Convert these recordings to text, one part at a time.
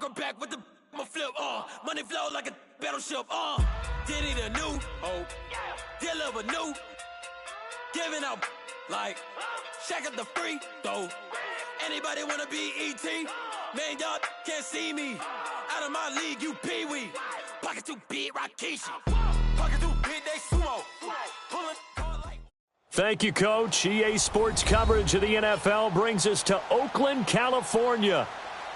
Circle back with the flip, money flow like a battleship, Did need a new hope, deliver new, giving out like shack up the free throw. Anybody wanna be ET? Man, y'all can't see me. Out of my league, you pee-wee. Pocket too big, Rakishi. Pocket too big, they sumo. Thank you, Coach. EA Sports coverage of the NFL brings us to Oakland, California.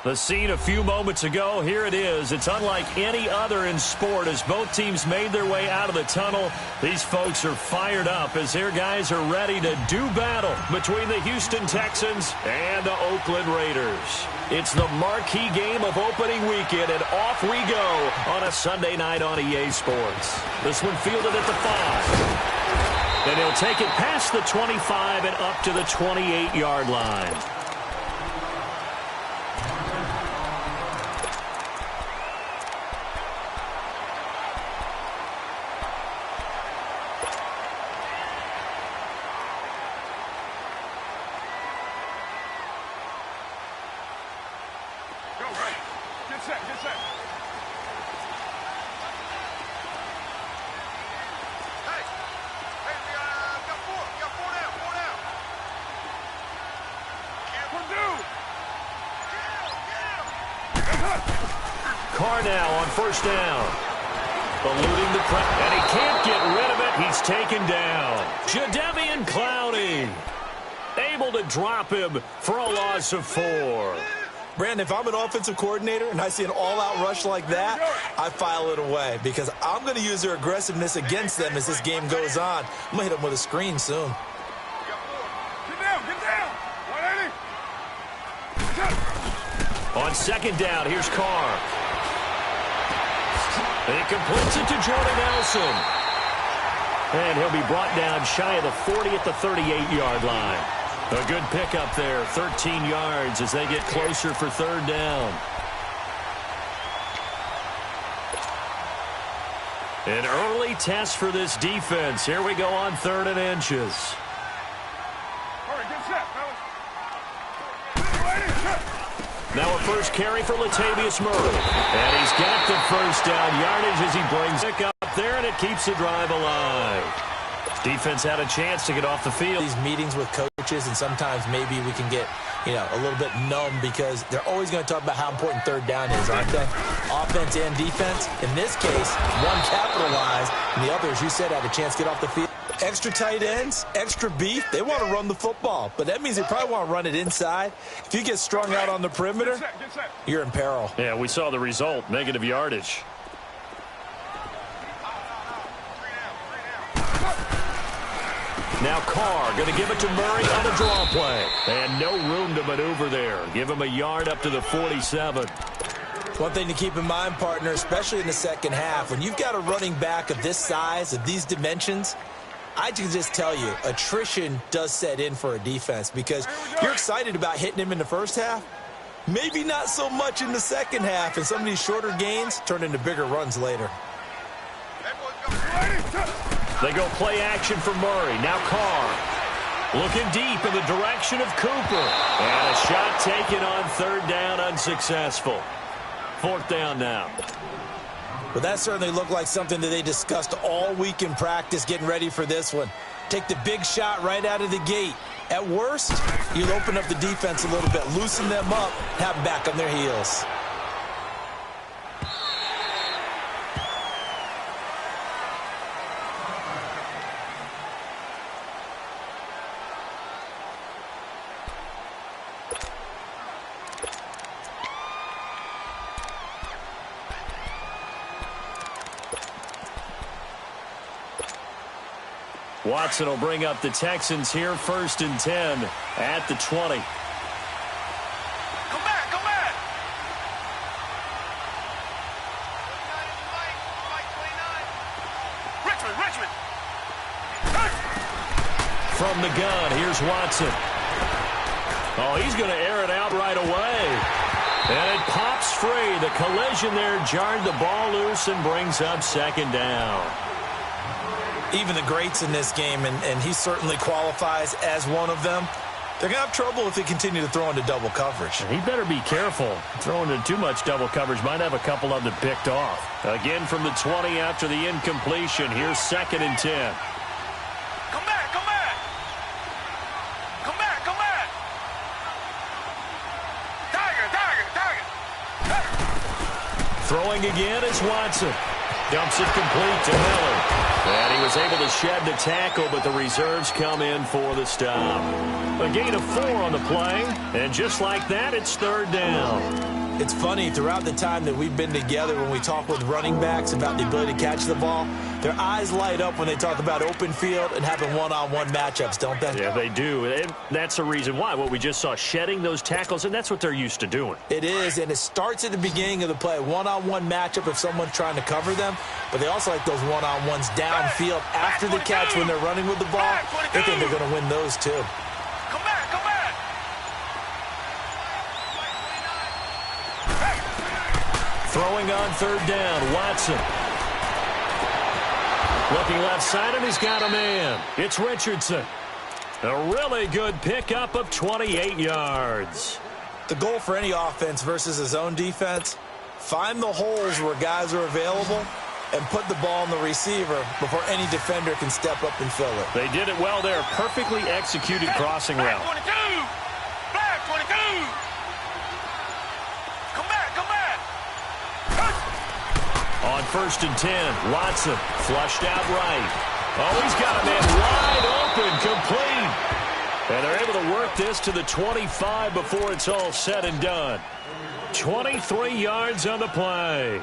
The scene a few moments ago, here it is. It's unlike any other in sport as both teams made their way out of the tunnel. These folks are fired up as their guys are ready to do battle between the Houston Texans and the Oakland Raiders. It's the marquee game of opening weekend, and off we go on a Sunday night on EA Sports. This one fielded at the 5. And he'll take it past the 25 and up to the 28-yard line. Carr now on first down. Eluding the press, and he can't get rid of it. He's taken down. Jadeveon Clowney able to drop him for a loss of 4. Brandon, if I'm an offensive coordinator and I see an all-out rush like that, I file it away because I'm going to use their aggressiveness against them as this game goes on. I'm going to hit them with a screen soon. Get down. 180. On second down, here's Carr. And he completes it to Jordan Nelson. And he'll be brought down shy of the 40 at the 38-yard line. A good pickup there, 13 yards as they get closer for third down. An early test for this defense. Here we go on 3rd and inches. All right, get set, fellas. Now a first carry for Latavius Murray. And he's got the first down yardage as he brings it up there, and it keeps the drive alive. Defense had a chance to get off the field. These meetings with coaches, and sometimes maybe we can get, a little bit numb because they're always going to talk about how important third down is, aren't they? Offense and defense. In this case, one capitalized, and the other, as you said, had a chance to get off the field. Extra tight ends, extra beef, they want to run the football, but that means they probably want to run it inside. If you get strung out on the perimeter, you're in peril. Yeah, we saw the result, negative yardage. Now Carr going to give it to Murray on a draw play. And no room to maneuver there. Give him a yard up to the 47. One thing to keep in mind, partner, especially in the second half, when you've got a running back of this size, of these dimensions, I can just tell you, attrition does set in for a defense because you're excited about hitting him in the first half. Maybe not so much in the second half, and some of these shorter gains turn into bigger runs later. They go play action for Murray. Now Carr looking deep in the direction of Cooper. And a shot taken on 3rd down, unsuccessful. 4th down now. Well, that certainly looked like something that they discussed all week in practice getting ready for this one. Take the big shot right out of the gate. At worst, you'll open up the defense a little bit, loosen them up, have them back on their heels. Watson will bring up the Texans here, 1st and 10 at the 20. Come back. Richmond. From the gun, here's Watson. Oh, he's going to air it out right away. And it pops free. The collision there jarred the ball loose and brings up 2nd down. Even the greats in this game, and he certainly qualifies as one of them, They're going to have trouble if they continue to throw into double coverage. He better be careful. Throwing into too much double coverage might have a couple of them picked off. Again from the 20 after the incompletion. Here's 2nd and 10. Come back, come back. Come back, come back. Tiger, tiger, tiger. Throwing again is Watson. Dumps it complete to Miller. And he was able to shed the tackle, but the reserves come in for the stop. A gain of 4 on the play, and just like that, it's 3rd down. It's funny, throughout the time that we've been together, when we talk with running backs about the ability to catch the ball, their eyes light up when they talk about open field and having one-on-one matchups, don't they? Yeah, they do. And that's the reason why. What we just saw, shedding those tackles, and that's what they're used to doing. It is, and it starts at the beginning of the play. One-on-one matchup if someone's trying to cover them, but they also like those one-on-ones downfield after the catch when they're running with the ball. They think they're going to win those, too. Come back, come back. Throwing on 3rd down, Watson. Looking left side, and he's got a man. It's Richardson. A really good pickup of 28 yards. The goal for any offense versus his own defense, find the holes where guys are available and put the ball on the receiver before any defender can step up and fill it. They did it well there. Perfectly executed crossing route. 22. Flag 22. Come back, come back. On 1st and 10, Watson flushed out right. Oh, he's got a man wide open, complete. And they're able to work this to the 25 before it's all said and done. 23 yards on the play.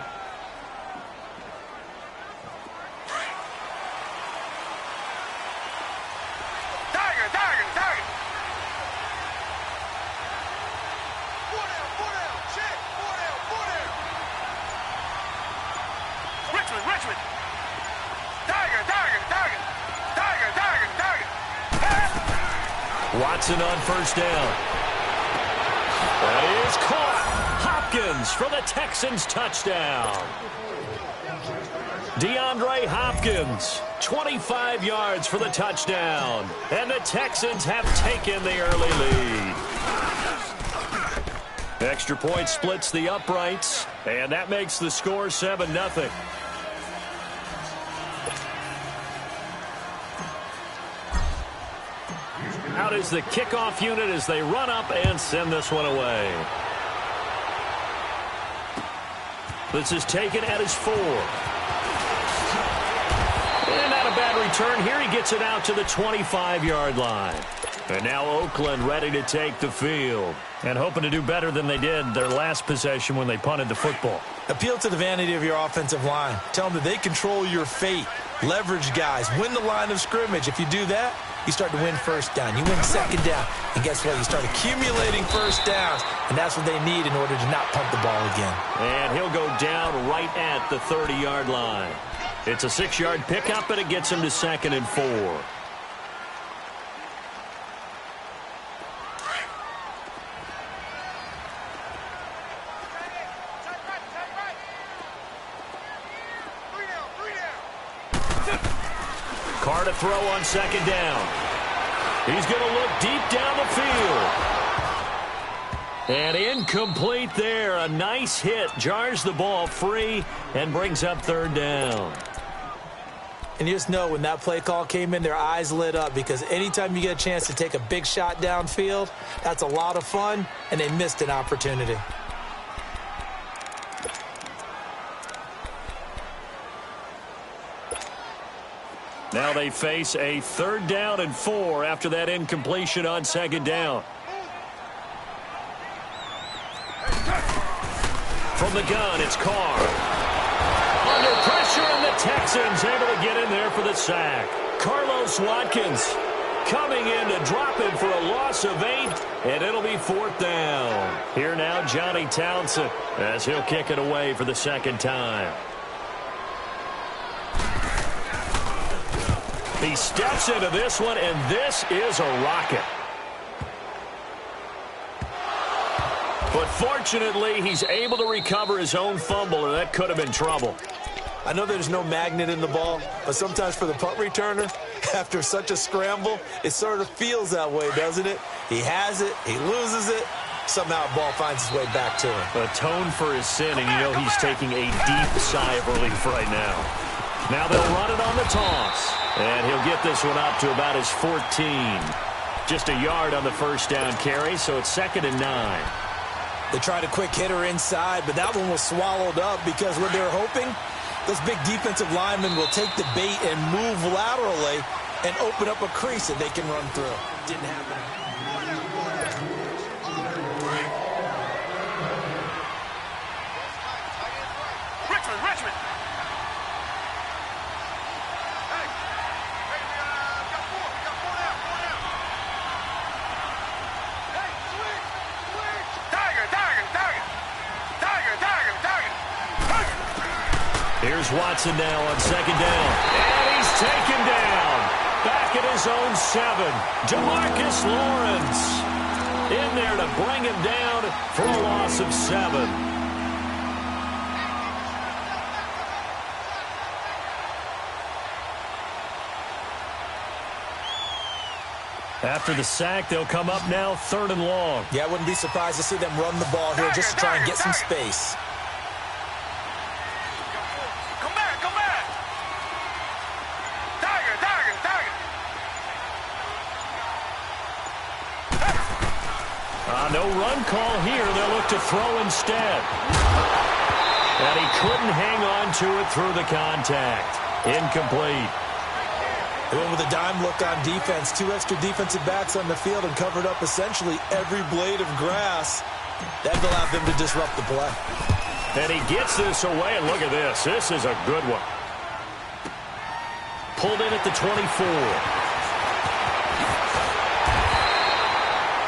Tiger, tiger, tiger. 4 down, check. 4 down. Richmond, Richmond. Tiger, tiger, tiger. Tiger, tiger, tiger. Watson on 1st down. That is caught. Hopkins for the Texans touchdown. DeAndre Hopkins, 25 yards for the touchdown. And the Texans have taken the early lead. Extra point splits the uprights, and that makes the score 7-0. Out is the kickoff unit as they run up and send this one away. This is taken at his 4. And not a bad return here. He gets it out to the 25-yard line. And now Oakland ready to take the field. And hoping to do better than they did their last possession when they punted the football. Appeal to the vanity of your offensive line. Tell them that they control your fate. Leverage guys. Win the line of scrimmage. If you do that, you start to win 1st down. You win 2nd down. And guess what? You start accumulating 1st downs. And that's what they need in order to not punt the ball again. And he'll go down right at the 30-yard line. It's a 6-yard pickup, and it gets him to 2nd and 4. Carr to throw on 2nd down. He's going to look deep down the field. And incomplete there. A nice hit. Jars the ball free and brings up 3rd down. And you just know when that play call came in, their eyes lit up, because anytime you get a chance to take a big shot downfield, that's a lot of fun, and they missed an opportunity. Now they face a 3rd down and 4 after that incompletion on 2nd down. From the gun, it's Carr. Under pressure, and the Texans able to get in there for the sack. Carlos Watkins coming in to drop him for a loss of 8, and it'll be 4th down. Here now, Johnny Townsend, as he'll kick it away for the 2nd time. He steps into this one, and this is a rocket. But fortunately, he's able to recover his own fumble, or that could have been trouble. I know there's no magnet in the ball, but sometimes for the punt returner, After such a scramble, it sort of feels that way, doesn't it? He has it, he loses it, somehow the ball finds its way back to him. Atone for his sin, and you know he's taking a deep sigh of relief right now. Now they'll run it on the toss, and he'll get this one up to about his 14. Just a yard on the first down carry, so it's 2nd and 9. They tried a quick hitter inside, but that one was swallowed up because what they were hoping, those big defensive linemen will take the bait and move laterally and open up a crease that they can run through. Didn't happen. Richmond. Hey, got four down. Hey, switch. Tiger. Here's Watson now on 2nd down. And he's taken down. Back at his own 7. DeMarcus Lawrence in there to bring him down for a loss of 7. After the sack, they'll come up now 3rd and long. Yeah, I wouldn't be surprised to see them run the ball here just to try and get some space. Come back. Tiger. No run call here. They'll look to throw instead. And he couldn't hang on to it through the contact. Incomplete. They went with a dime look on defense. 2 extra defensive backs on the field and covered up essentially every blade of grass. That allowed them to disrupt the play. And he gets this away, and look at this. This is a good one. Pulled in at the 24.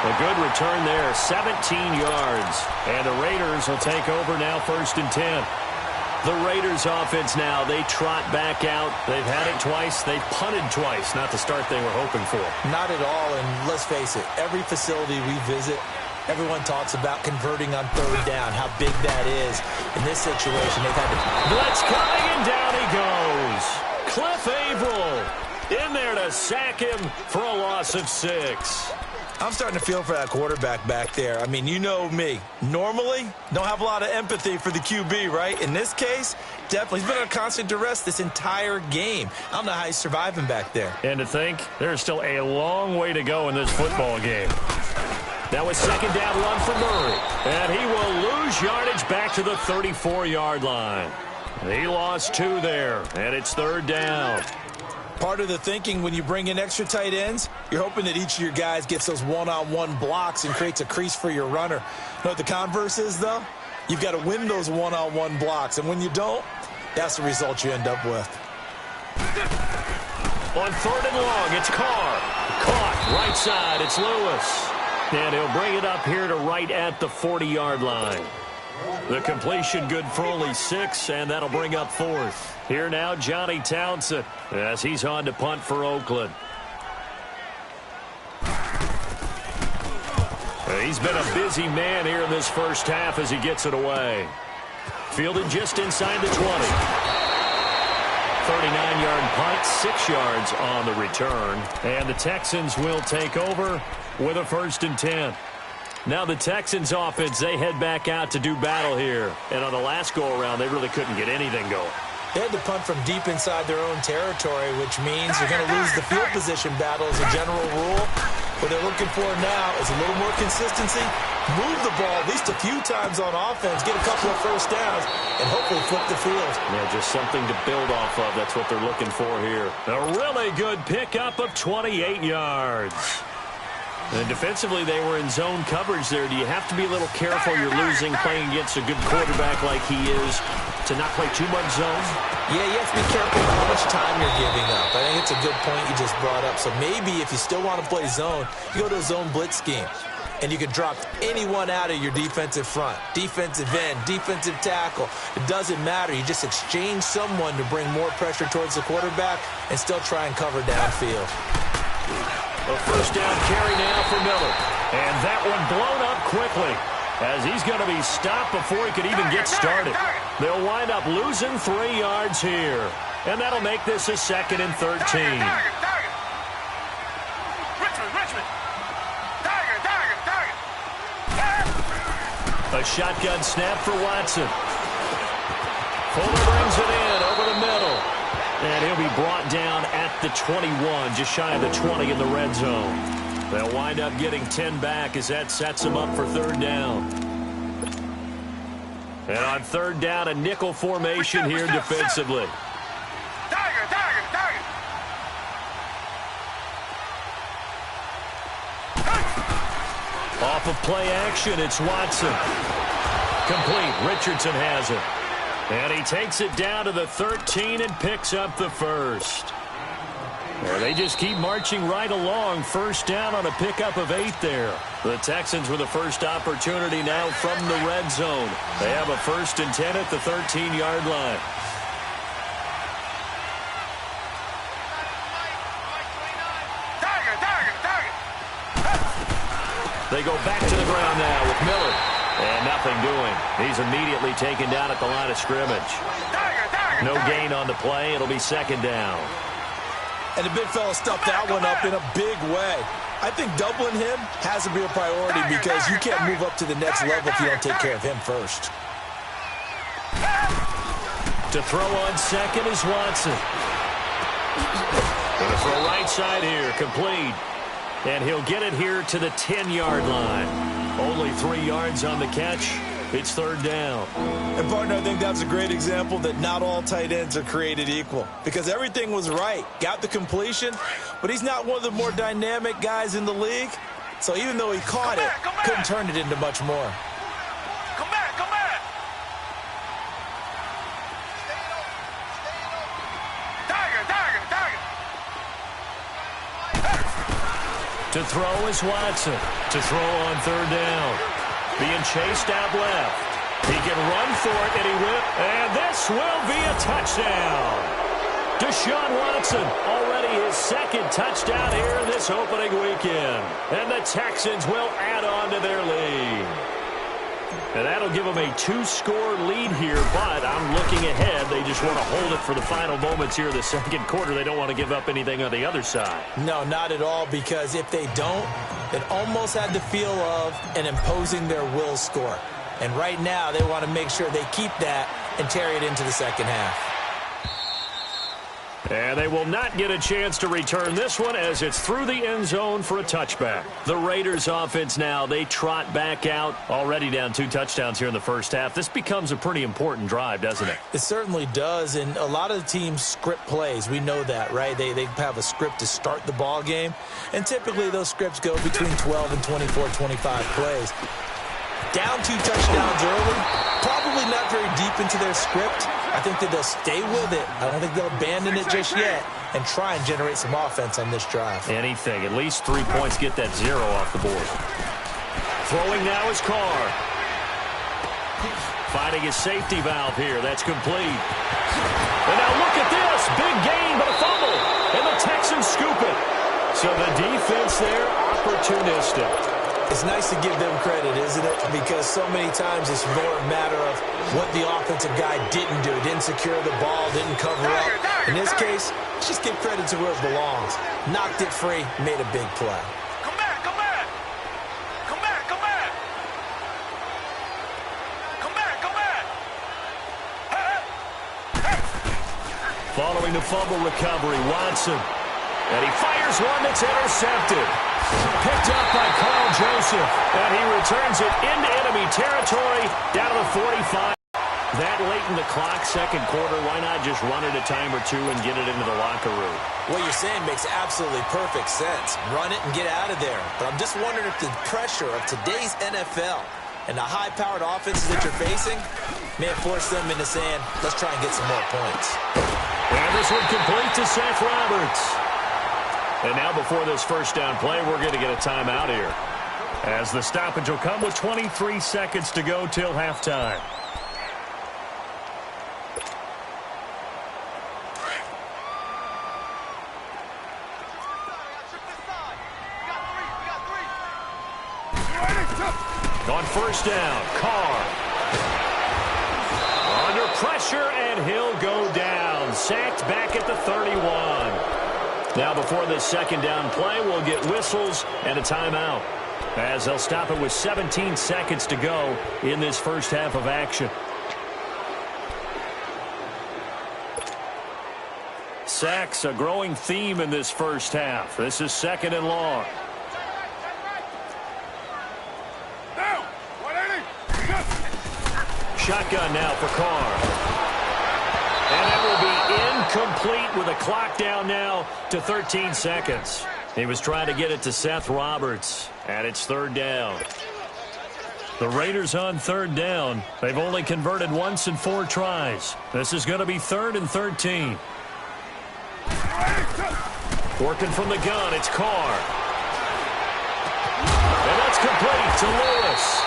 A good return there, 17 yards. And the Raiders will take over now 1st and 10. The Raiders offense now, they trot back out. They've had it twice. They've punted twice. Not the start they were hoping for. Not at all, and let's face it, every facility we visit, everyone talks about converting on 3rd down, how big that is. In this situation, they've had to... Blitz coming, and down he goes. Cliff Averill in there to sack him for a loss of 6. I'm starting to feel for that quarterback back there. I mean, you know me. Normally, don't have a lot of empathy for the QB, right? In this case, definitely. He's been under constant duress this entire game. I don't know how he's surviving back there. And to think, there's still a long way to go in this football game. Now a 2nd down run for Murray. And he will lose yardage back to the 34-yard line. He lost 2 there, and it's 3rd down. Part of the thinking when you bring in extra tight ends, you're hoping that each of your guys gets those one-on-one blocks and creates a crease for your runner. You know what the converse is, though? You've got to win those one-on-one blocks, and when you don't, that's the result you end up with. On 3rd and long, it's Carr. Caught, right side, it's Lewis. And he'll bring it up here to right at the 40-yard line. The completion good for only 6, and that'll bring up 4th. Here now, Johnny Townsend, as he's on to punt for Oakland. He's been a busy man here in this first half as he gets it away. Fielded just inside the 20. 39-yard punt, 6 yards on the return. And the Texans will take over with a 1st and 10. Now the Texans offense, they head back out to do battle here. And on the last go-around, they really couldn't get anything going. They had to punt from deep inside their own territory, which means you're going to lose the field position battle as a general rule. What they're looking for now is a little more consistency, move the ball at least a few times on offense, get a couple of 1st downs, and hopefully flip the field. Yeah, just something to build off of. That's what they're looking for here. A really good pickup of 28 yards. And defensively, they were in zone coverage there. Do you have to be a little careful you're losing playing against a good quarterback like he is to not play too much zone? Yeah, you have to be careful how much time you're giving up. I think it's a good point you just brought up. So maybe if you still want to play zone, you go to a zone blitz scheme. And you can drop anyone out of your defensive front, defensive end, defensive tackle. It doesn't matter. You just exchange someone to bring more pressure towards the quarterback and still try and cover downfield. A 1st down carry now for Miller. And that one blown up quickly as he's going to be stopped before he could even get started. They'll wind up losing 3 yards here. And that'll make this a 2nd and 13. A shotgun snap for Watson. Fuller brings it in over the middle. And he'll be brought down at the 21, just shy of the 20 in the red zone. They'll wind up getting 10 back as that sets them up for third down. And on third down, a nickel formation here defensively. Off of play action, it's Watson. Complete. Richardson has it. And he takes it down to the 13 and picks up the first. Well, they just keep marching right along. First down on a pickup of 8 there. The Texans with the first opportunity now from the red zone. They have a 1st and 10 at the 13-yard line. They go back to the ground now with Miller. And nothing doing. He's immediately taken down at the line of scrimmage. No gain on the play. It'll be 2nd down. And the big fella stuffed that one up in a big way. I think doubling him has to be a priority because you can't move up to the next level if you don't take care of him first. To throw on second is Watson. Going to throw right side here. Complete. And he'll get it here to the 10-yard line. Only 3 yards on the catch. It's third down. And, partner, I think that's a great example that not all tight ends are created equal. Because everything was right. Got the completion, but he's not one of the more dynamic guys in the league. So even though he caught it, couldn't turn it into much more. Come back, come back. To throw is Watson. To throw on third down. Being chased out left. He can run for it, and he will. And this will be a touchdown. Deshaun Watson, already his 2nd touchdown here in this opening weekend. And the Texans will add on to their lead. And that'll give them a 2-score lead here, but I'm looking ahead. They just want to hold it for the final moments here of the 2nd quarter. They don't want to give up anything on the other side. No, not at all, because if they don't, it almost had the feel of an imposing their will score. And right now, they want to make sure they keep that and carry it into the 2nd half. And they will not get a chance to return this one as it's through the end zone for a touchback. The Raiders offense now, they trot back out. Already down 2 touchdowns here in the first half. This becomes a pretty important drive, doesn't it? It certainly does, and a lot of the teams script plays. We know that, right? They have a script to start the ball game, and typically those scripts go between 12 and 24, 25 plays. Down 2 touchdowns early, probably not very deep into their script. I think that they'll stay with it. I don't think they'll abandon it just yet and try and generate some offense on this drive. Anything. At least 3 points, get that 0 off the board. Throwing now is Carr. Finding his safety valve here. That's complete. And now look at this. Big gain, but a fumble. And the Texans scoop it. So the defense there, opportunistic. It's nice to give them credit, isn't it? Because so many times it's more a matter of what the offensive guy didn't do. Didn't secure the ball, didn't cover up. In this case, let's just give credit to where it belongs. Knocked it free, made a big play. Come back, come back. Come back, come back. Come back, come back. Following the fumble recovery, Watson. And he fires one that's intercepted. Picked up by Carl Joseph. And he returns it into enemy territory down to the 45. That late in the clock, 2nd quarter, why not just run it a time or 2 and get it into the locker room? What you're saying makes absolutely perfect sense. Run it and get out of there. But I'm just wondering if the pressure of today's NFL and the high-powered offenses that you're facing may have forced them into saying, let's try and get some more points. And this one complete to Seth Roberts. And now before this first down play, we're going to get a timeout here. As the stoppage will come with 23 seconds to go till halftime. On first down, Carr. Under pressure, and he'll go down. Sacked back at the 31. Now before this 2nd down play, we'll get whistles and a timeout. as they'll stop it with 17 seconds to go in this first half of action. Sacks, a growing theme in this first half. This is 2nd and long. Shotgun now for Carr. And that will be incomplete with a clock down now to 13 seconds. He was trying to get it to Seth Roberts, and it's 3rd down. The Raiders on 3rd down. They've only converted once in 4 tries. This is going to be 3rd and 13. Working from the gun, it's Carr. And that's complete to Lewis.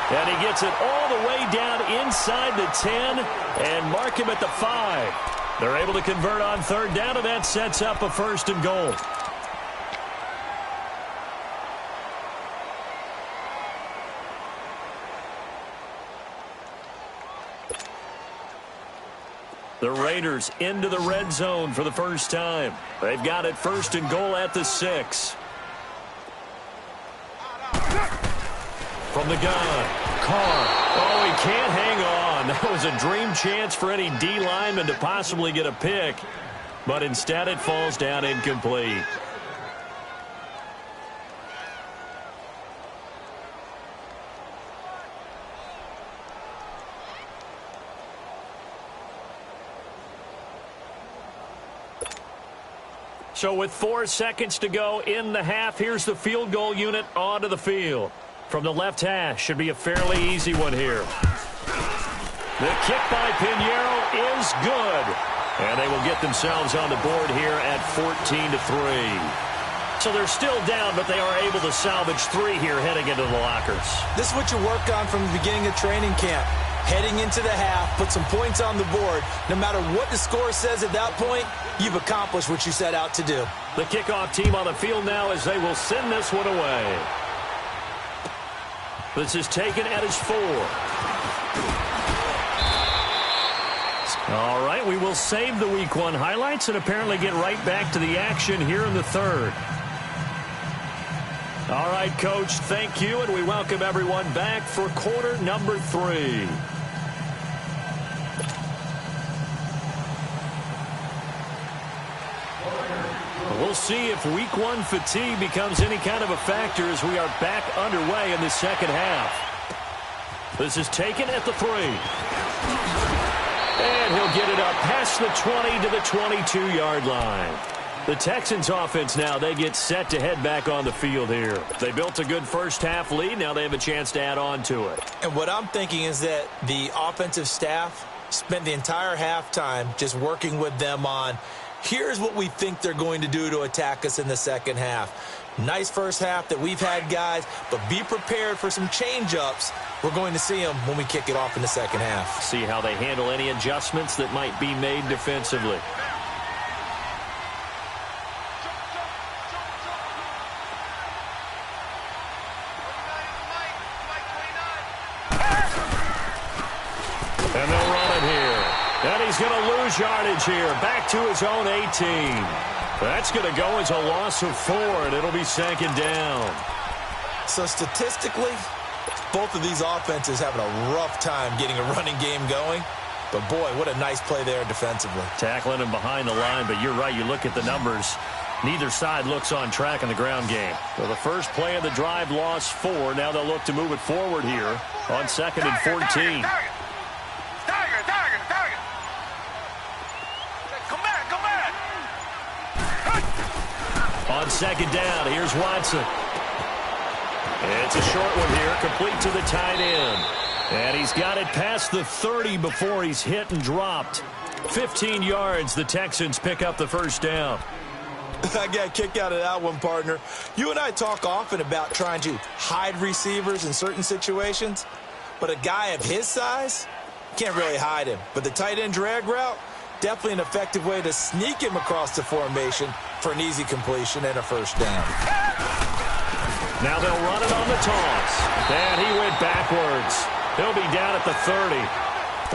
And he gets it all the way down inside the 10 and mark him at the 5. They're able to convert on 3rd down, and that sets up a 1st and goal. The Raiders into the red zone for the first time. They've got it 1st and goal at the 6. From the gun, Carr. Oh, he can't hang on. That was a dream chance for any D lineman to possibly get a pick, but instead it falls down incomplete. So with 4 seconds to go in the half, here's the field goal unit onto the field. From the left hash, should be a fairly easy one here. The kick by Pinheiro is good. And they will get themselves on the board here at 14-3. So they're still down, but they are able to salvage 3 here heading into the lockers. This is what you work on from the beginning of training camp. Heading into the half, put some points on the board. No matter what the score says at that point, you've accomplished what you set out to do. The kickoff team on the field now as they will send this one away. This is taken at his 4. All right, we will save the Week 1 highlights and apparently get right back to the action here in the 3rd. All right, Coach, thank you, and we welcome everyone back for quarter number 3. We'll see if Week 1 fatigue becomes any kind of a factor as we are back underway in the second half. This is taken at the 3. And he'll get it up past the 20 to the 22-yard line. The Texans offense now, they get set to head back on the field here. They built a good first half lead. Now they have a chance to add on to it. And what I'm thinking is that the offensive staff spent the entire halftime just working with them on, here's what we think they're going to do to attack us in the second half. Nice first half that we've had, guys, but be prepared for some change-ups. We're going to see them when we kick it off in the second half. See how they handle any adjustments that might be made defensively. And they'll run it here. And he's going to lose yardage here. Back to his own 18. That's going to go as a loss of 4, and it'll be 2nd down. So statistically, both of these offenses having a rough time getting a running game going. But, boy, what a nice play there defensively. Tackling him behind the line, but you're right. You look at the numbers. Neither side looks on track in the ground game. So the first play of the drive lost 4. Now they'll look to move it forward here on 2nd and 14. On 2nd down, here's Watson. It's a short one here, complete to the tight end. And he's got it past the 30 before he's hit and dropped. 15 yards, the Texans pick up the first down. I got a kick out of that one, partner. You and I talk often about trying to hide receivers in certain situations, but a guy of his size can't really hide him. But the tight end drag route, definitely an effective way to sneak him across the formation for an easy completion and a first down. Now they'll run it on the toss. And he went backwards. He'll be down at the 30.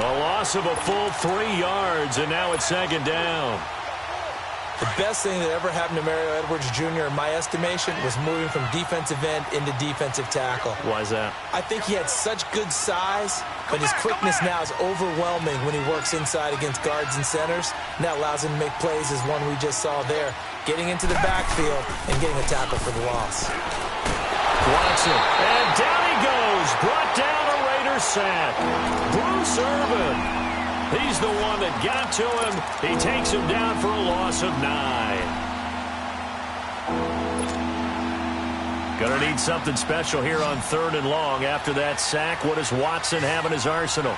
A loss of a full 3 yards, and now it's 2nd down. The best thing that ever happened to Mario Edwards Jr., in my estimation, was moving from defensive end into defensive tackle. Why is that? I think he had such good size, but his quickness now is overwhelming when he works inside against guards and centers. And that allows him to make plays as one we just saw there, getting into the backfield and getting a tackle for the loss. Watson, and down he goes. Brought down a Raiders sack. Bruce Irvin. He's the one that got to him. He takes him down for a loss of 9. Gonna need something special here on 3rd and long. After that sack, what does Watson have in his arsenal?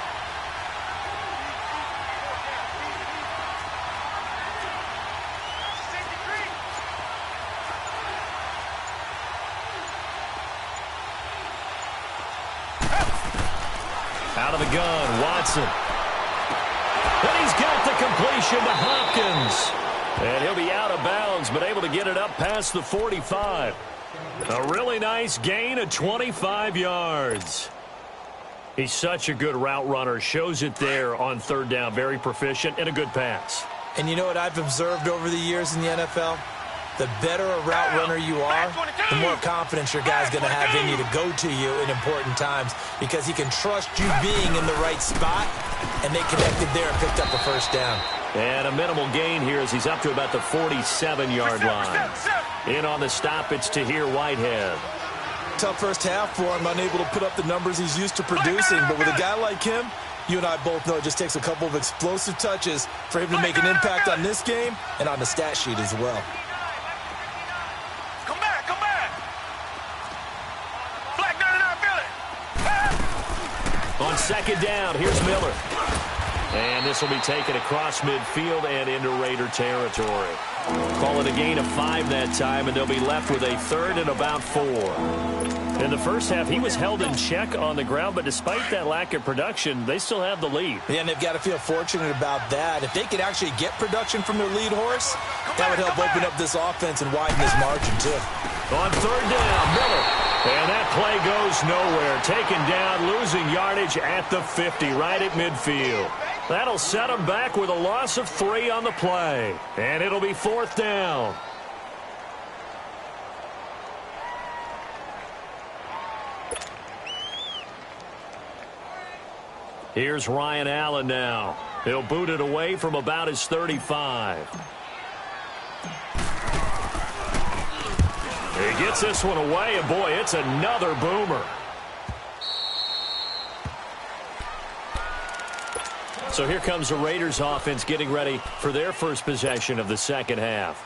Out of the gun, Watson. And he's got the completion to Hopkins. And he'll be out of bounds, but able to get it up past the 45. A really nice gain of 25 yards. He's such a good route runner. Shows it there on 3rd down. Very proficient and a good pass. And you know what I've observed over the years in the NFL? The better a route runner you are, the more confidence your guy's going to have in you to go to you in important times because he can trust you being in the right spot, and they connected there and picked up a 1st down. And a minimal gain here as he's up to about the 47-yard line. In on the stop, it's Tahir Whitehead. Tough first half for him, unable to put up the numbers he's used to producing, but with a guy like him, you and I both know it just takes a couple of explosive touches for him to make an impact on this game and on the stat sheet as well. On 2nd down, here's Miller. And this will be taken across midfield and into Raider territory. Call it a gain of 5 that time, and they'll be left with a 3rd and about 4. In the first half, he was held in check on the ground, but despite that lack of production, they still have the lead. Yeah, and they've got to feel fortunate about that. If they could actually get production from their lead horse, that would help open up this offense and widen this margin, too. On 3rd down, Miller. And that play goes nowhere. Taken down, losing yardage at the 50, right at midfield. That'll set him back with a loss of 3 on the play. And it'll be 4th down. Here's Ryan Allen now. He'll boot it away from about his 35. He gets this one away, and boy, it's another boomer. So here comes the Raiders offense getting ready for their first possession of the 2nd half.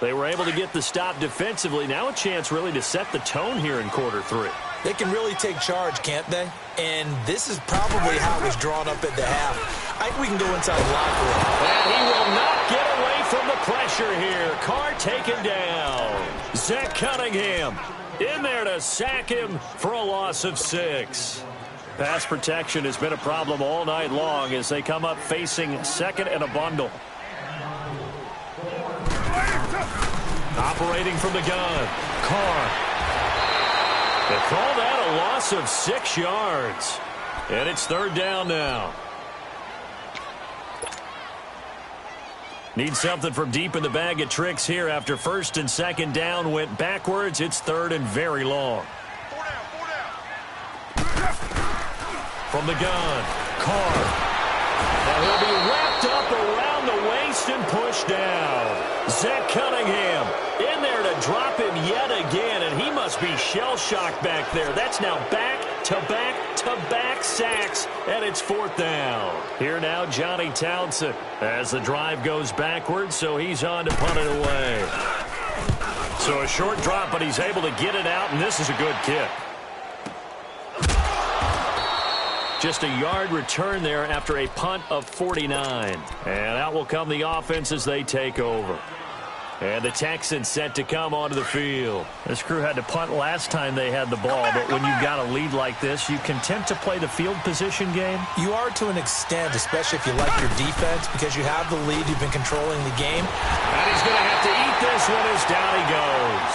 They were able to get the stop defensively. Now a chance really to set the tone here in quarter 3. They can really take charge, can't they? And this is probably how it was drawn up at the half. I think we can go inside the locker room. And he will not get away from the pressure here. Carr taken down. Zach Cunningham in there to sack him for a loss of 6. Pass protection has been a problem all night long as they come up facing 2nd and a bundle. Operating from the gun, Carr. They call that a loss of 6 yards. And it's 3rd down now. Need something from deep in the bag of tricks here after 1st and 2nd down went backwards. It's 3rd and very long. From the gun, Carr. And he'll be wrapped up around the waist and pushed down. Zach Cunningham in there to drop him yet again, and he must be shell-shocked back there. That's now back-to-back-to-back sacks, and it's 4th down. Here now, Johnny Townsend as the drive goes backwards, so he's on to punt it away. So a short drop, but he's able to get it out, and this is a good kick. Just a yard return there after a punt of 49. And out will come the offense as they take over. And the Texans set to come onto the field. This crew had to punt last time they had the ball, but when you've got a lead like this, you can tend to play the field position game. You are to an extent, especially if you like your defense, because you have the lead, you've been controlling the game. And he's going to have to eat this one as down he goes.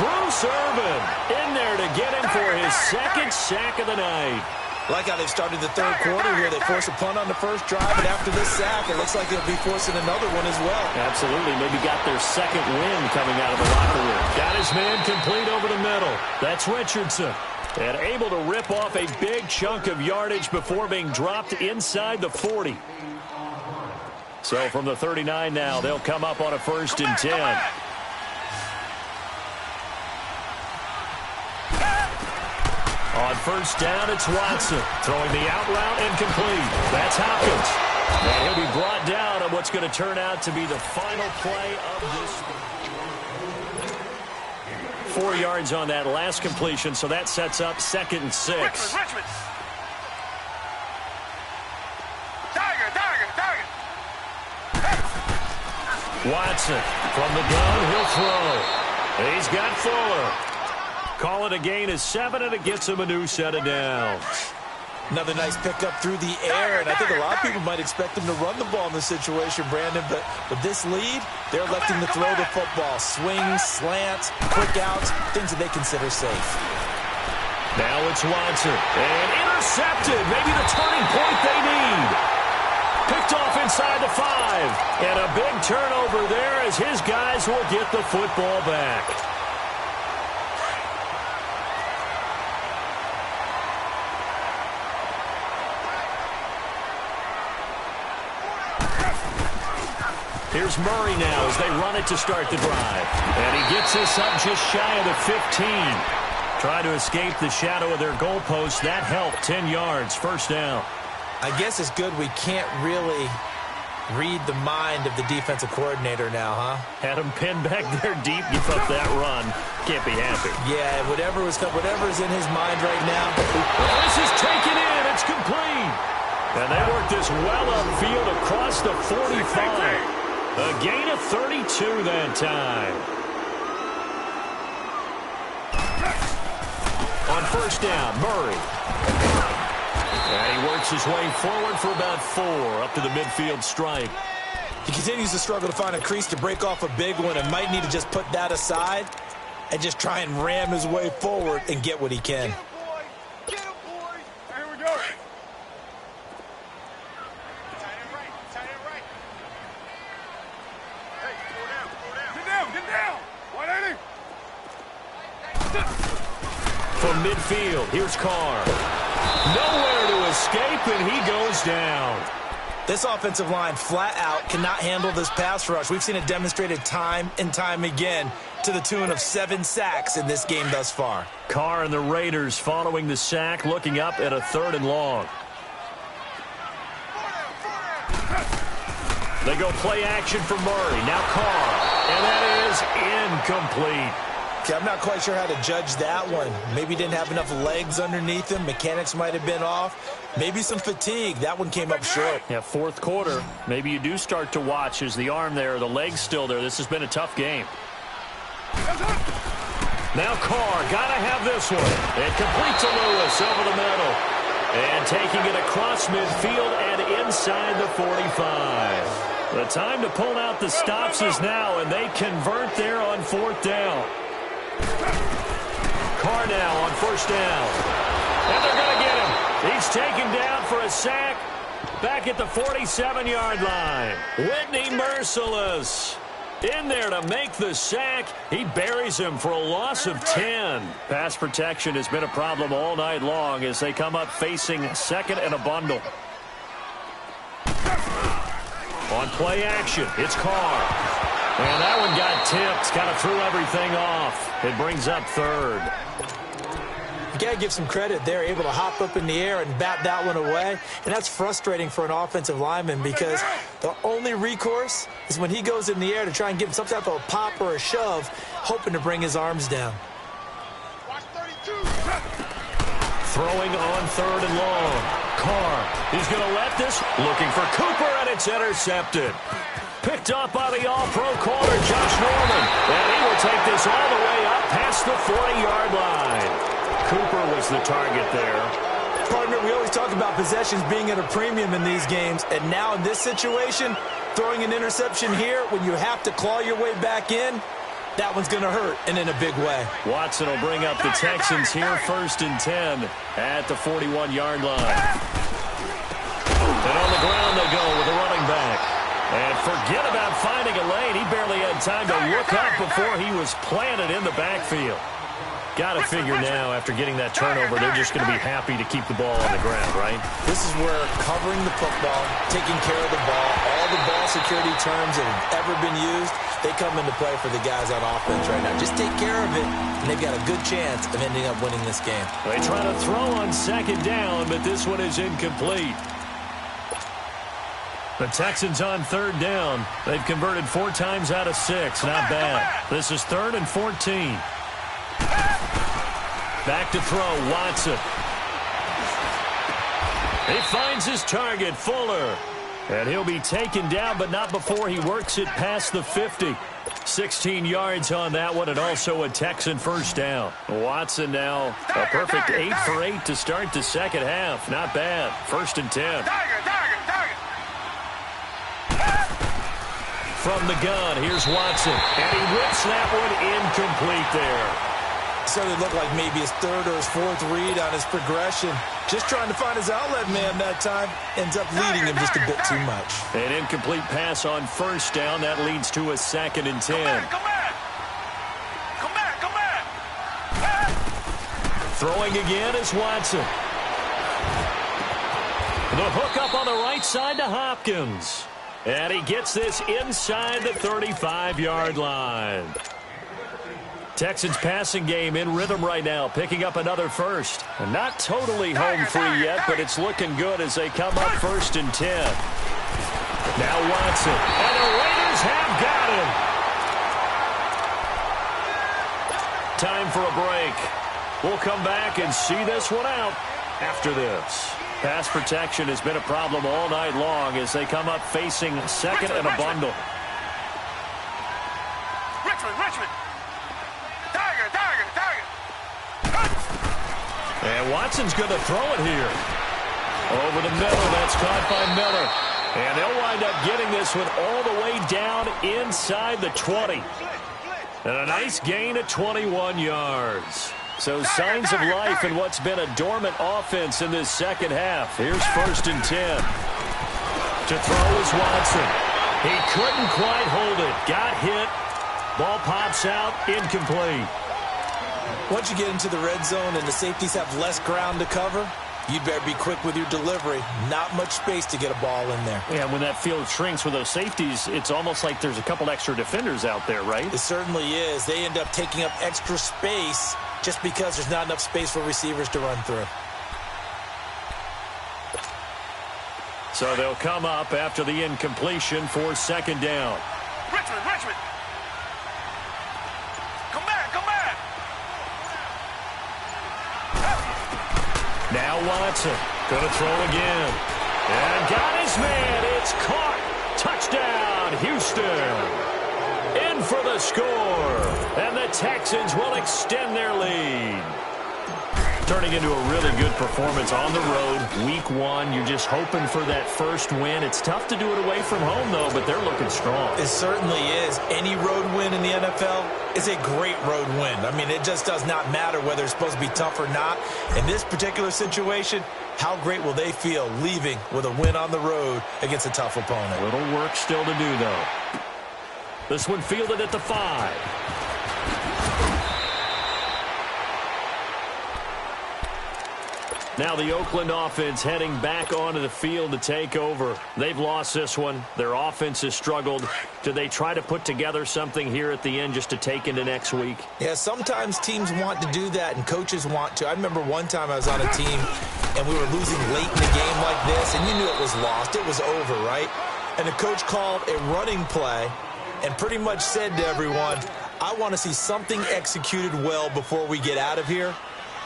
Bruce Irvin in there to get him for his 2nd sack of the night. Like how they've started the third quarter here. They force a punt on the first drive, and after this sack, it looks like they'll be forcing another one as well. Absolutely. Maybe got their second win coming out of the locker room. Got his man complete over the middle. That's Richardson. And able to rip off a big chunk of yardage before being dropped inside the 40. So from the 39 now, they'll come up on a 1st and 10. On 1st down, it's Watson. Throwing the out route and complete. That's Hopkins. And he'll be brought down on what's going to turn out to be the final play of this. 4 yards on that last completion, so that sets up 2nd and 6. Richmond. Tiger. Watson from the gun, he'll throw. He's got Fuller. Call it a gain of 7, and it gets him a new set of downs. Another nice pickup through the air, and I think a lot of people might expect him to run the ball in this situation, Brandon, but with this lead, they're electing to throw the football. Swings, slants, quick outs, things that they consider safe. Now it's Watson, and intercepted, maybe the turning point they need. Picked off inside the 5, and a big turnover there as his guys will get the football back. Here's Murray now as they run it to start the drive. And he gets this up just shy of the 15. Trying to escape the shadow of their goalpost. That helped. 10 yards. 1st down. I guess it's good we can't really read the mind of the defensive coordinator now, huh? Had him pinned back there deep. Give up that run. Can't be happy. Yeah, whatever's in his mind right now. Well, this is taken in. It's complete. And they work this well upfield across the 45. A gain of 32 that time. On 1st down, Murray. And he works his way forward for about 4 up to the midfield stripe. He continues to struggle to find a crease to break off a big one and might need to just put that aside and just try and ram his way forward and get what he can. Get him, boy. Here we go. Get down. 180. From midfield, here's Carr. Nowhere to escape, and he goes down. This offensive line flat out cannot handle this pass rush. We've seen it demonstrated time and time again to the tune of 7 sacks in this game thus far. Carr and the Raiders following the sack, looking up at a 3rd and long. They go play action for Murray. Now Carr. And that is incomplete. Okay, I'm not quite sure how to judge that one. Maybe he didn't have enough legs underneath him. Mechanics might have been off. Maybe some fatigue. That one came up short. Yeah, 4th quarter. Maybe you do start to watch as the arm there, the leg's still there. This has been a tough game. Now Carr, got to have this one. It complete to Lewis over the middle. And taking it across midfield and inside the 45. The time to pull out the stops is now, and they convert there on 4th down. Carr now on 1st down. And they're going to get him. He's taken down for a sack back at the 47-yard line. Whitney Merciless in there to make the sack. He buries him for a loss of 10. Pass protection has been a problem all night long as they come up facing 2nd and a bundle. On play action, it's Carr. And that one got tipped, kind of threw everything off. It brings up 3rd. You got to give some credit. They're able to hop up in the air and bat that one away. And that's frustrating for an offensive lineman because the only recourse is when he goes in the air to try and give him some type of a pop or a shove, hoping to bring his arms down. Throwing on 3rd and long. Carr, he's going to let this. Looking for Cooper, and it's intercepted. Picked up by the all-pro corner, Josh Norman. And he will take this all the way up past the 40-yard line. Cooper was the target there. Partner, we always talk about possessions being at a premium in these games. And now in this situation, throwing an interception here when you have to claw your way back in, that one's going to hurt, and in a big way. Watson will bring up the Texans here, 1st and 10 at the 41-yard line. And on the ground they go with the running back. And forget about finding a lane. He barely had time to look up before he was planted in the backfield. Got to figure now, after getting that turnover, they're just going to be happy to keep the ball on the ground, right? This is where covering the football, taking care of the ball, all the ball security terms that have ever been used, they come into play for the guys on offense right now. Just take care of it, and they've got a good chance of ending up winning this game. They try to throw on 2nd down, but this one is incomplete. The Texans on 3rd down. They've converted 4 times out of 6. Not bad. This is 3rd and 14. Back to throw, Watson. He finds his target, Fuller. And he'll be taken down, but not before he works it past the 50. 16 yards on that one, and also a Texan 1st down. Watson now a perfect 8 for 8 to start the 2nd half. Not bad. 1st and 10. From the gun, here's Watson. And he rips that one incomplete there. Certainly looked like maybe his 3rd or his 4th read on his progression. Just trying to find his outlet man that time. Ends up leading him just a bit too much. An incomplete pass on 1st down. That leads to a 2nd and 10. Come back. Throwing again is Watson. The hook up on the right side to Hopkins. And he gets this inside the 35-yard line. Texans passing game in rhythm right now, picking up another 1st. And not totally home free yet, but it's looking good as they come up 1st and 10. Now Watson, and the Raiders have got him. Time for a break. We'll come back and see this one out after this. Pass protection has been a problem all night long as they come up facing 2nd and a bundle. Richmond. And Watson's going to throw it here. Over the middle, that's caught by Miller. And they'll wind up getting this one all the way down inside the 20. And a nice gain of 21 yards. So signs of life in what's been a dormant offense in this 2nd half. Here's 1st and 10. To throw is Watson. He couldn't quite hold it. Got hit. Ball pops out, incomplete. Once you get into the red zone and the safeties have less ground to cover, you'd better be quick with your delivery. Not much space to get a ball in there. Yeah, when that field shrinks with those safeties, it's almost like there's a couple extra defenders out there, right? It certainly is. They end up taking up extra space just because there's not enough space for receivers to run through. So they'll come up after the incompletion for 2nd down. Richmond. Come back. Now Watson going to throw again. And got his man. It's caught. Touchdown, Houston. In for the score. And the Texans will extend their lead. Turning into a really good performance on the road. Week 1, you're just hoping for that 1st win. It's tough to do it away from home, though, but they're looking strong. It certainly is. Any road win in the NFL is a great road win. I mean, it just does not matter whether it's supposed to be tough or not. In this particular situation, how great will they feel leaving with a win on the road against a tough opponent? A little work still to do, though. This one fielded at the 5. Now the Oakland offense heading back onto the field to take over. They've lost this one. Their offense has struggled. Do they try to put together something here at the end just to take into next week? Yeah, sometimes teams want to do that and coaches want to. I remember one time I was on a team and we were losing late in the game like this, and you knew it was lost. It was over, right? And the coach called a running play and pretty much said to everyone, I want to see something executed well before we get out of here.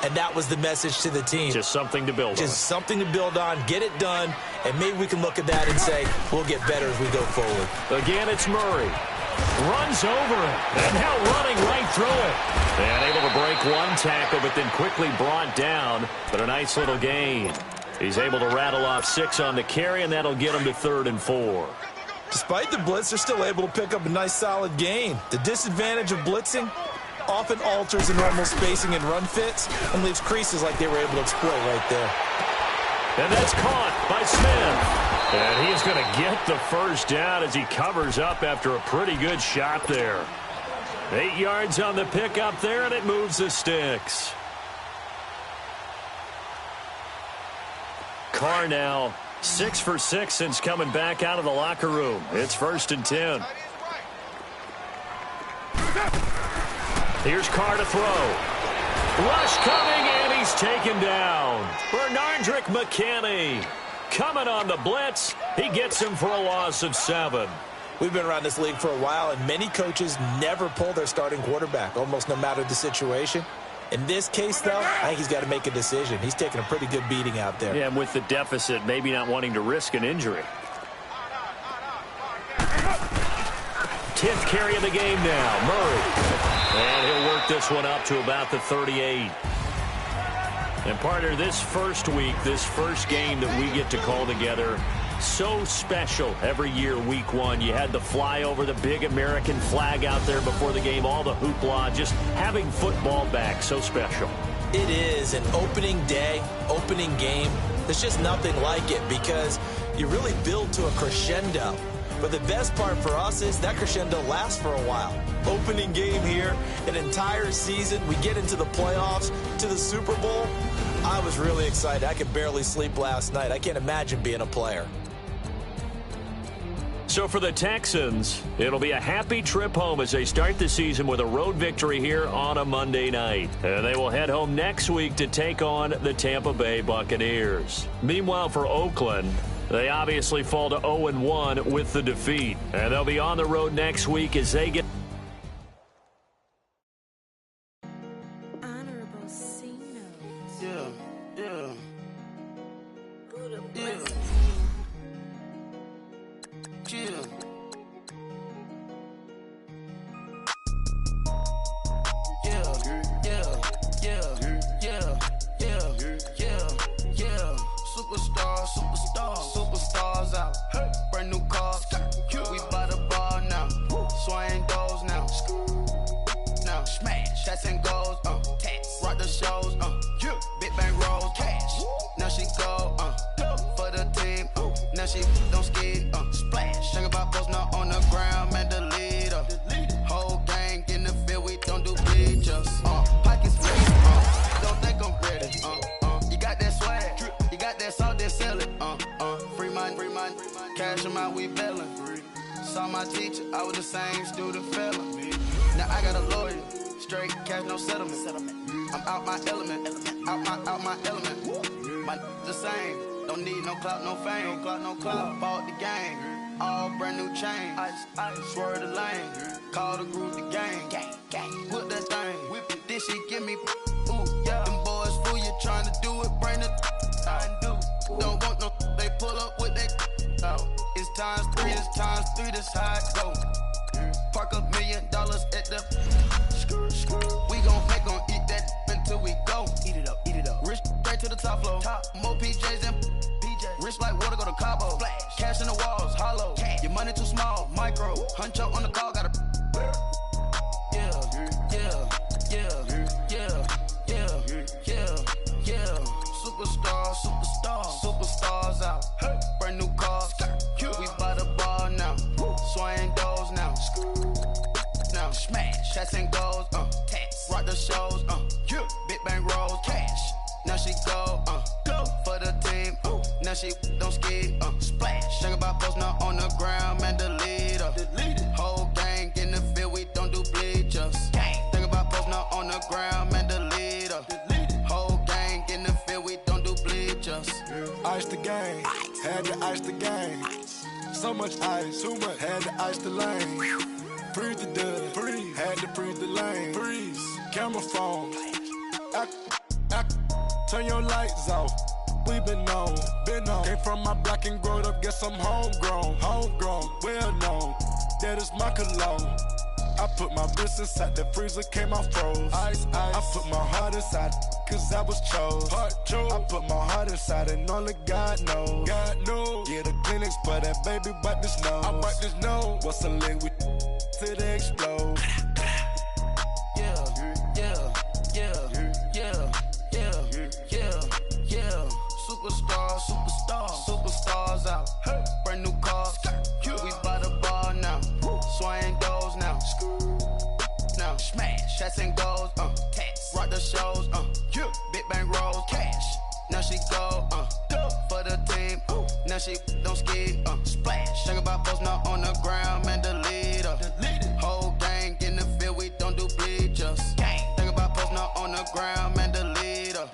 And that was the message to the team. Just something to build on. Just something to build on, get it done, and maybe we can look at that and say, we'll get better as we go forward. Again, it's Murray. Runs over it, and now running right through it. And able to break one tackle, but then quickly brought down. But a nice little gain. He's able to rattle off 6 on the carry, and that'll get him to 3rd and 4. Despite the blitz, they're still able to pick up a nice solid gain. The disadvantage of blitzing often alters the normal spacing and run fits and leaves creases like they were able to exploit right there. And that's caught by Smith. And he's going to get the first down as he covers up after a pretty good shot there. 8 yards on the pickup there, and it moves the sticks. Carr now 6 for 6 since coming back out of the locker room. It's 1st and 10. Here's Carr to throw. Rush coming, and he's taken down. Bernardrick McKinney coming on the blitz. He gets him for a loss of 7. We've been around this league for a while, and many coaches never pull their starting quarterback, almost no matter the situation. In this case, though, I think he's got to make a decision. He's taking a pretty good beating out there. Yeah, and with the deficit, maybe not wanting to risk an injury. 10th carry of the game now, Murray. And he'll work this one up to about the 38. And partner, this first week, this first game that we get to call together, so special every year, week 1. You had the flyover, the big American flag out there before the game, all the hoopla, just having football back, so special. It is an opening day, opening game. There's just nothing like it because you really build to a crescendo. But the best part for us is that crescendo lasts for a while. Opening game here, an entire season. We get into the playoffs, to the Super Bowl. I was really excited. I could barely sleep last night. I can't imagine being a player. So for the Texans, it'll be a happy trip home as they start the season with a road victory here on a Monday night. And they will head home next week to take on the Tampa Bay Buccaneers. Meanwhile, for Oakland, they obviously fall to 0-1 with the defeat. And they'll be on the road next week as they get... Superstars out. Brand new cars. We buy the bar now. Swing doors now. Now smash. Shots and goals. Rock the shows. Big bang rolls. Cash. Now she go. For the team. Now she don't ski. Splash. Think about posting up on the ground. Man, the leader. Whole gang in the field. We don't do bleachers. Pockets ready. Don't think I'm ready. You got that swag. You got that salt, that sell it. Free mind. Cash them out, we bailin'. Saw my teacher, I was the same student fella. Now I got a lawyer, straight cash, no settlement. I'm out my element, out my element. My the same, don't need no clout, no fame. No clout, bought the game, all brand new chain. I swerve the lane, call the group the gang. Whip that thing, whip it, this shit give me. Ooh, yeah, them boys fool you trying to do it, bring it. Don't want no, they pull up with that. It's times 3, this how it go. Park $1 million at the. We gon' make 'em eat that until we go. Eat it up. Rich straight to the top floor. More PJs and PJ. Rich like water, go to Cabo. Flash. Cash in the walls, hollow. Cash. Your money too small, micro. Huncho on the call, gotta. Superstars out. Brand new cars. We buy the bar now. Swing doors now. Now smash. Shots and goals. Rock the shows. Big bang rolls. Cash. Now she go. For the team. Now she don't ski. Splash. Think about posting up on the ground. Man, the leader. Whole gang in the field. We don't do bleachers. Think about posting up on the ground. Man, the leader. Whole gang in the field. We don't do bleachers. Ice the game, had to ice the game. So much ice, too much, had to ice the lane. Freeze the dub, freeze, had to freeze the lane. Freeze, camera phone. Turn your lights off. We been on. Came from my block and growed up, guess I'm homegrown, well known. That is my cologne. I put my wrist inside the freezer, came out froze. Ice. I put my heart inside, cause I was chose. I put my heart inside and only God knows. Yeah, the clinics, but that baby bite this nose. I bite this nose. What's a link with till they explode? Superstars out. Brand new cars. We by the bar now. Swaying doors now. Now smash. Shots and goals. Rock the shows. Big bang rolls. Cash. Now she go. For the team. Now she don't ski. Splash. Think about posting up on the ground, man. Delete her. Whole gang in the field. We don't do bleachers. Think about posting up on the ground, man. Delete her.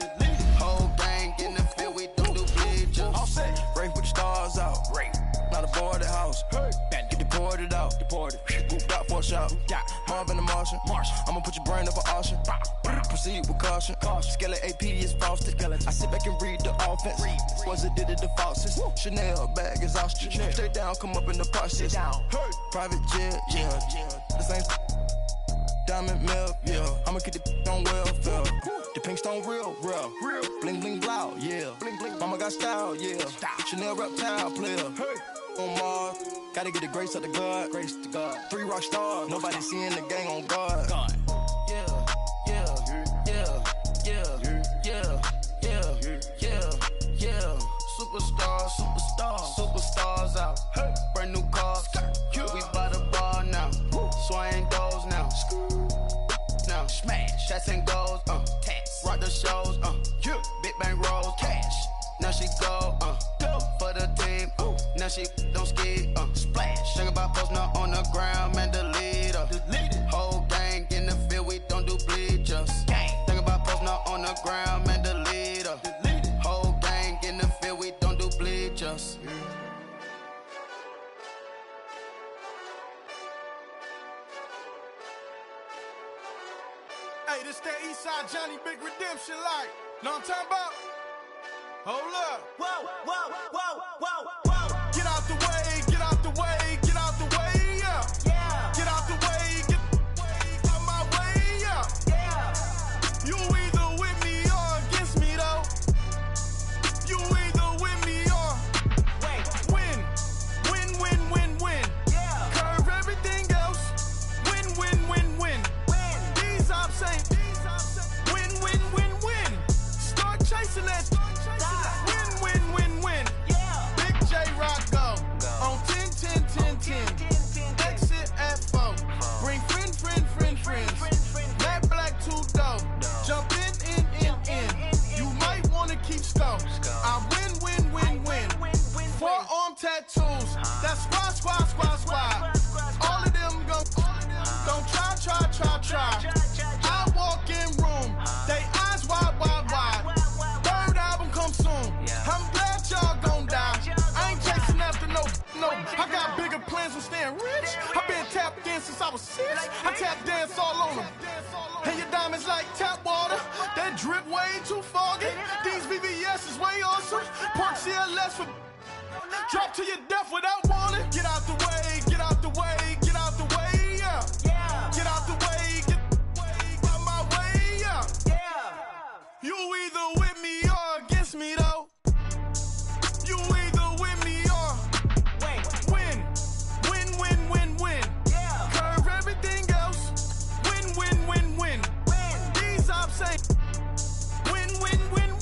Whole gang in the field. We don't do bleachers. All set. Rain with the stars out. Rain. Not a boarded house. Get deported out. Moved out for a shot. Marvin the Martian. I'ma put your brain up for auction. Proceed with caution. Skeleton AP is frosted. I sit back and read the offense. Was it did it the falsest? Chanel bag is ostrich. Stay down, come up in the process. Private jet, yeah. The same diamond milk, yeah. I'ma get the on welfare. The pink stone real. Bling bling blow, yeah. Mama got style, yeah. Chanel reptile player. On Mars, gotta get the grace of the God. 3 rock stars, nobody seeing the gang on guard. Superstars out. Brand new cars. We by the bar now. Swaying doors now. Now smash. Shots and goals. Rock the shows. Big bang rolls. Cash. Now she go. For the team. Now she don't ski. Splash. Think about posting up on the ground, man. Delete her. Whole gang in the field. We don't do bleachers. Think about posting up on the ground, man. Delete her. Whole gang in the field. We don't do bleachers. Hey, this that Eastside Johnny Big Redemption like. Know what I'm talking about? Hold up. Whoa. Get out the way, get out the way, get out the way, yeah. Get out the way, get out my way, yeah. You either with me or against me, though. You either with me or win. Yeah. Curve everything else. Win. These ops ain't win. Start chasing that. Win. Yeah. Big J Rock go. On 10. Exit at 4. Bring friends. Matt Black 2 dope. Jump in. You might wanna keep scope. I win. Forearm tattoos. That's squad. All of them go. Don't try. I walk in room. They eyes wide. Third album come soon. I'm glad y'all gon' die. I ain't chasing after no. I got bigger plans than staying rich. I been tap dancing since I was 6. I tap dance all on them. And your diamonds like tap water. That drip way too foggy. These VVS is way awesome. Park CLS for drop to your death without warning. Get out the way, yeah. Get out the way, get out my way, yeah. You either with me or against me, though. You either with me or win. Yeah. Curve everything else. Win. These ops ain't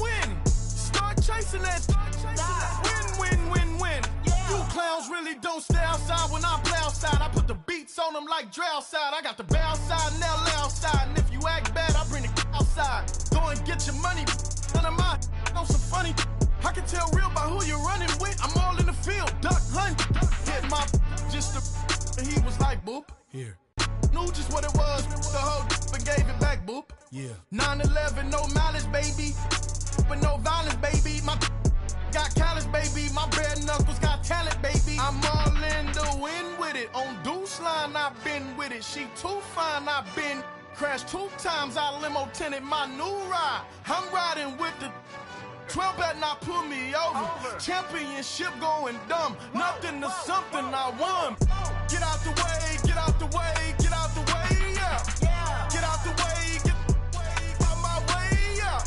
win. Start chasing that. Win. Yeah. You clowns really don't stay outside when I play outside. I put the beats on them like Dre outside. I got the bounce side and they'll lay outside. And if you act bad, I bring the outside. Go and get your money. None of my know some funny. I can tell real by who you're running with. I'm all in the field. Duck hunt. Hit my just the. He was like boop. Here. Knew just what it was. The whole but gave it back boop. Yeah. 9/11, no malice, baby. But no violence, baby. My got callous, baby. My bare knuckles got talent, baby. I'm all in the wind with it. On Deuce line, I've been with it. She too fine, I've been crashed 2 times. I limo tinted my new ride. I'm riding with the 12 better not pull me over. Championship going dumb. Nothing to something I won. Get out the way, yeah. Get out the way, get out my way, yeah.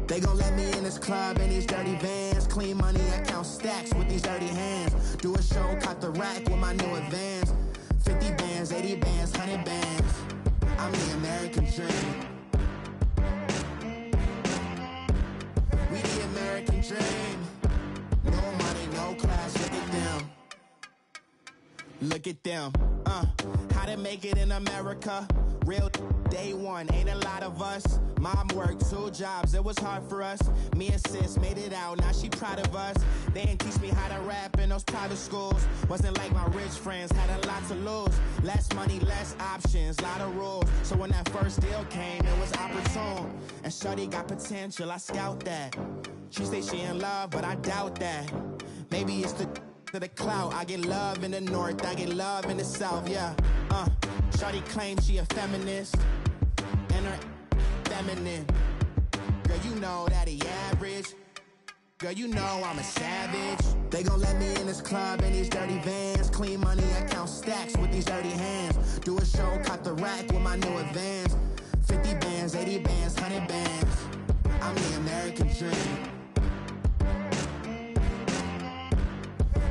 They gon' let me in this club in these dirty vans. Clean money, I count stacks with these dirty hands. Do a show, caught the rack with my new advance. 50 bands, 80 bands, 100 bands. I'm the American dream. We the American dream. No money, no class, look at them. Look at them, how to make it in America. Real day one, ain't a lot of us. Mom worked 2 jobs, it was hard for us. Me and sis made it out, now she proud of us. They ain't teach me how to rap in those private schools. Wasn't like my rich friends, had a lot to lose. Less money, less options, lot of rules. So when that first deal came, it was opportune. And shorty got potential, I scout that. She say she in love, but I doubt that. Maybe it's to the clout. I get love in the north, I get love in the south, yeah. Shorty claims she a feminist, and her feminine. Girl, you know that he average. Girl, you know I'm a savage. They gon' let me in this club in these dirty vans. Clean money, I count stacks with these dirty hands. Do a show, caught the rack with my new advance. 50 bands, 80 bands, 100 bands. I'm the American dream.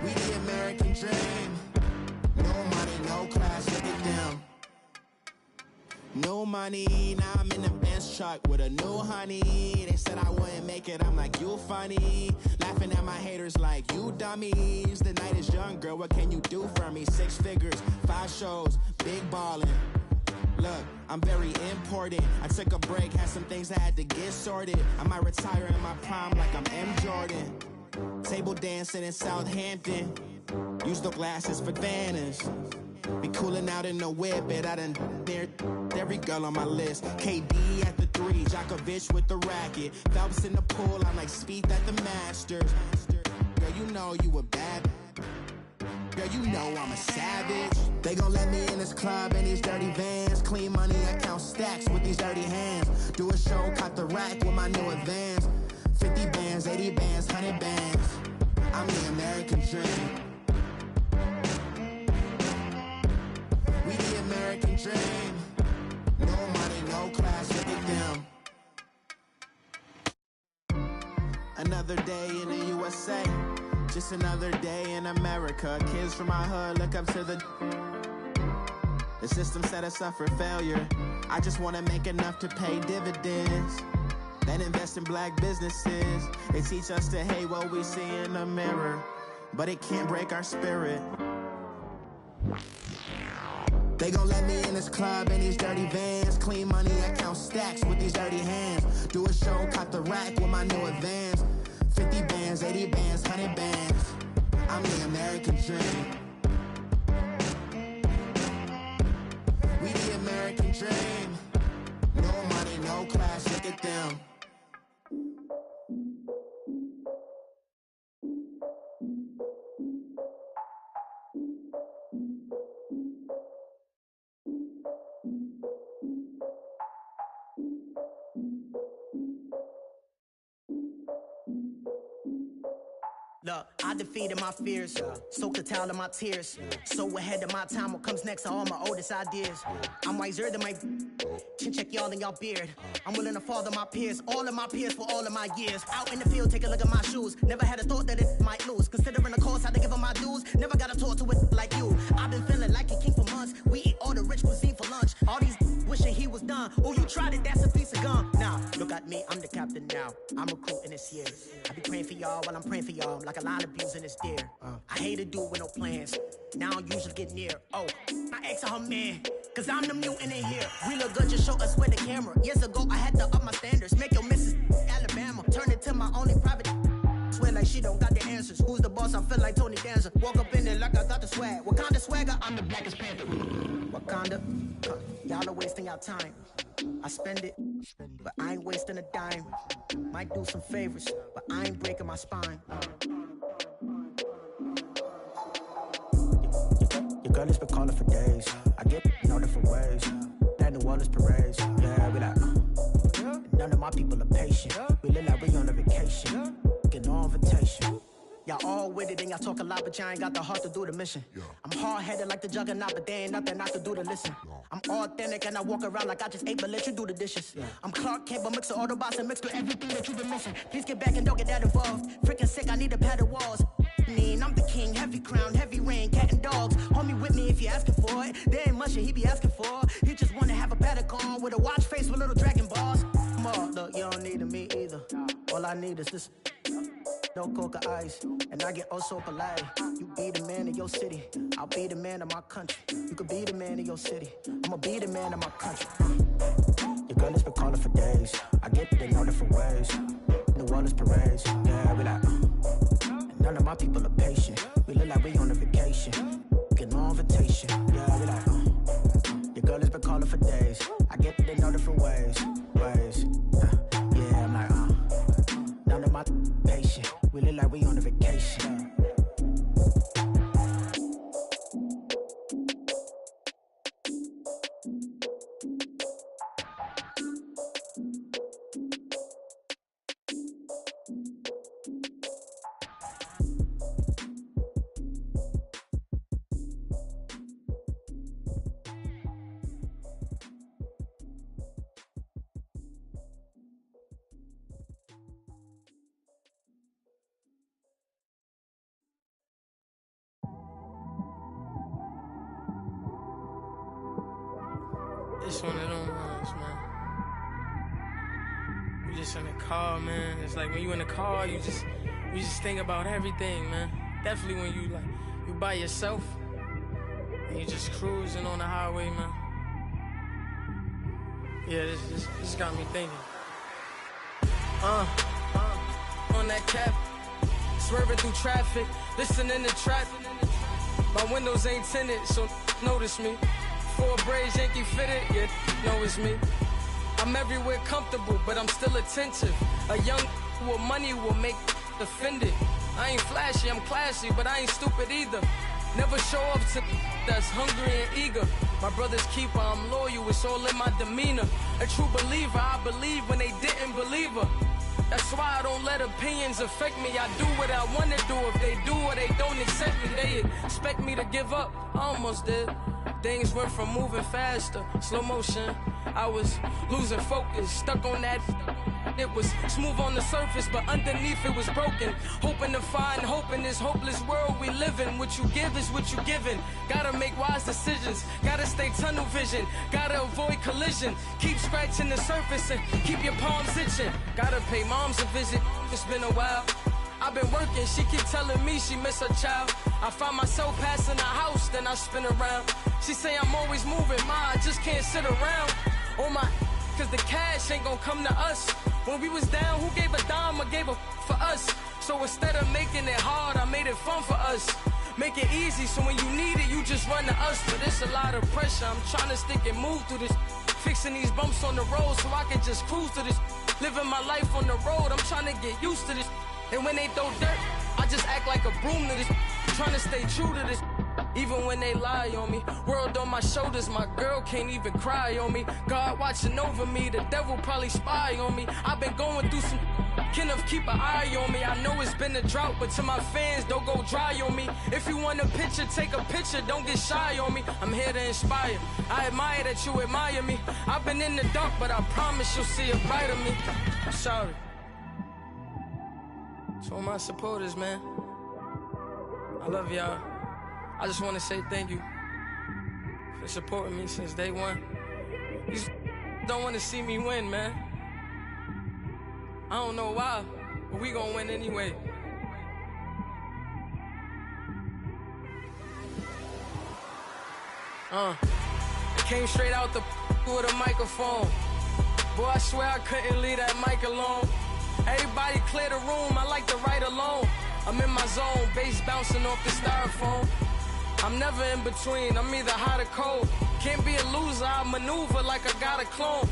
We the American dream. No money, no class, look at them. No money, now I'm in the Benz truck with a new honey. They said I wouldn't make it, I'm like, you funny. Laughing at my haters like, you dummies. The night is young, girl, what can you do for me? 6 figures, 5 shows, big ballin'. Look, I'm very important. I took a break, had some things I had to get sorted. I might retire in my prime like I'm M. Jordan. Table dancing in Southampton. Use the glasses for banners. Be cooling out in the whip, but I done near every girl on my list. KD at the 3, Djokovic with the racket. Phelps in the pool, I'm like Speed at the Masters. Girl, you know you a bad. Girl, you know I'm a savage. They gon' let me in this club in these dirty vans. Clean money, I count stacks with these dirty hands. Do a show, caught the rack with my new advance. 50 bands, 80 bands, 100 bands. I'm the American dream. We the American dream. No money, no class, look at them. Another day in the USA. Just another day in America. Kids from my hood look up to the system set us up for failure. I just wanna make enough to pay dividends. Then invest in black businesses. They teach us to hate what we see in the mirror, but it can't break our spirit. They gon' let me in this club in these dirty vans. Clean money, I count stacks with these dirty hands. Do a show, caught the rack with my new advance. 50 bands, 80 bands, 100 bands. I'm the American dream. We the American dream. No money, no class, look at them. Look, I defeated my fears, soaked the towel in my tears. So ahead of my time, what comes next are all my oldest ideas. I'm wiser than my chin check y'all in y'all beard. I'm willing to father my peers, all of my peers for all of my years. Out in the field, take a look at my shoes. Never had a thought that it might lose. Considering the cost, I had to give them my dues. Never got to talk to it like you. I've been feeling like a king for months. We eat all the rich cuisine for lunch. All these wishing he was done. Oh, you tried it, that's a piece of gum. Now, look at me, I'm the captain now. I'm recruiting this year. I be praying for y'all while I'm praying for y'all. Like a line of views in this deer. I hate a dude with no plans. Now I usually get near. Oh, my ex her man. Cause I'm the mutant in here. We look good, just show us where the camera. Years ago, I had to up my standards. Make your missus Alabama. Turn it to my only private. Swear like she don't got the answers. Who's the boss? I feel like Tony Danza. Walk up in there like I got the swag. What kind of swagger? I'm the blackest panther. Wakanda. Y'all are wasting your time. I spend it, but I ain't wasting a dime. Might do some favors, but I ain't breaking my spine. Your girl has been calling for days. I get in all different ways. That New Orleans parades. Yeah, we like, none of my people are patient. We live like we on a vacation. Get no invitation. Y'all all with it, and y'all talk a lot, but y'all ain't got the heart to do the mission. I'm hard-headed like the juggernaut, but there ain't nothing I can do to listen. I'm authentic and I walk around like I just ate, but let you do the dishes. I'm Clark Kent, but mix the Autobots and mix with everything that you've been missing. Please get back and don't get that involved. Freaking sick, I need a pad of walls. I'm the king, heavy crown, heavy rain, cat and dogs. Homie with me if you're asking for it. There ain't much that he be asking for. He just wanna have a paddock on with a watch face with little dragon balls. Look, you don't need me either. All I need is this. No coca ice, and I get oh so polite. You be the man of your city, I'll be the man of my country. You could be the man of your city, I'ma be the man of my country. Your girl has been calling for days. I get it in all different ways. New Orleans parades, yeah, we like. None of my people are patient. We look like we on a vacation. Get no invitation, yeah, we like. Your girl has been calling for days. I get it in all different ways. Yeah, I'm like, none of my patient. We look like we on a vacation. It's one of them ones, man. You just in the car, man. It's like when you in the car, you just think about everything, man. Definitely when you by yourself and you just cruising on the highway, man. Yeah, this got me thinking. On that cap, swerving through traffic, listening to trap. My windows ain't tinted, so notice me. Four braids, Yankee fitted, yeah, know it's me. I'm everywhere comfortable, but I'm still attentive. A young with money will make offended. I ain't flashy, I'm classy, but I ain't stupid either. Never show up to that's hungry and eager. My brother's keeper, I'm loyal, it's all in my demeanor. A true believer, I believe when they didn't believe her. That's why I don't let opinions affect me. I do what I want to do. If they do or they don't accept me, they expect me to give up. I almost did. Things went from moving faster, slow motion. I was losing focus, stuck on that. It was smooth on the surface, but underneath it was broken. Hoping to find hope in this hopeless world we live in. What you give is what you given. Gotta make wise decisions. Gotta stay tunnel vision. Gotta avoid collision. Keep scratching the surface and keep your palms itching. Gotta pay moms a visit. It's been a while. I've been working, she keep telling me she miss her child. I find myself passing the house, then I spin around. She say I'm always moving, I just can't sit around. Oh my, cause the cash ain't gonna come to us. When we was down, who gave a dime or gave a for us? So instead of making it hard, I made it fun for us. Make it easy, so when you need it, you just run to us. But it's a lot of pressure, I'm trying to stick and move through this. Fixing these bumps on the road so I can just cruise to this. Living my life on the road, I'm trying to get used to this. And when they throw dirt, I just act like a broom to this. Trying to stay true to this. Even when they lie on me. World on my shoulders, my girl can't even cry on me. God watching over me, the devil probably spy on me. I've been going through some Kenneth, keep an eye on me. I know it's been a drought, but to my fans, don't go dry on me. If you want a picture, take a picture, don't get shy on me. I'm here to inspire. I admire that you admire me. I've been in the dark, but I promise you'll see a brighter me. I'm sorry. To all my supporters, man, I love y'all. I just want to say thank you for supporting me since day one. You just don't want to see me win, man. I don't know why, but we gonna win anyway. I came straight out the with a microphone. Boy, I swear I couldn't leave that mic alone. Everybody clear the room, I like to write alone. I'm in my zone, bass bouncing off the styrofoam. I'm never in between, I'm either hot or cold. Can't be a loser, I maneuver like I got a clone.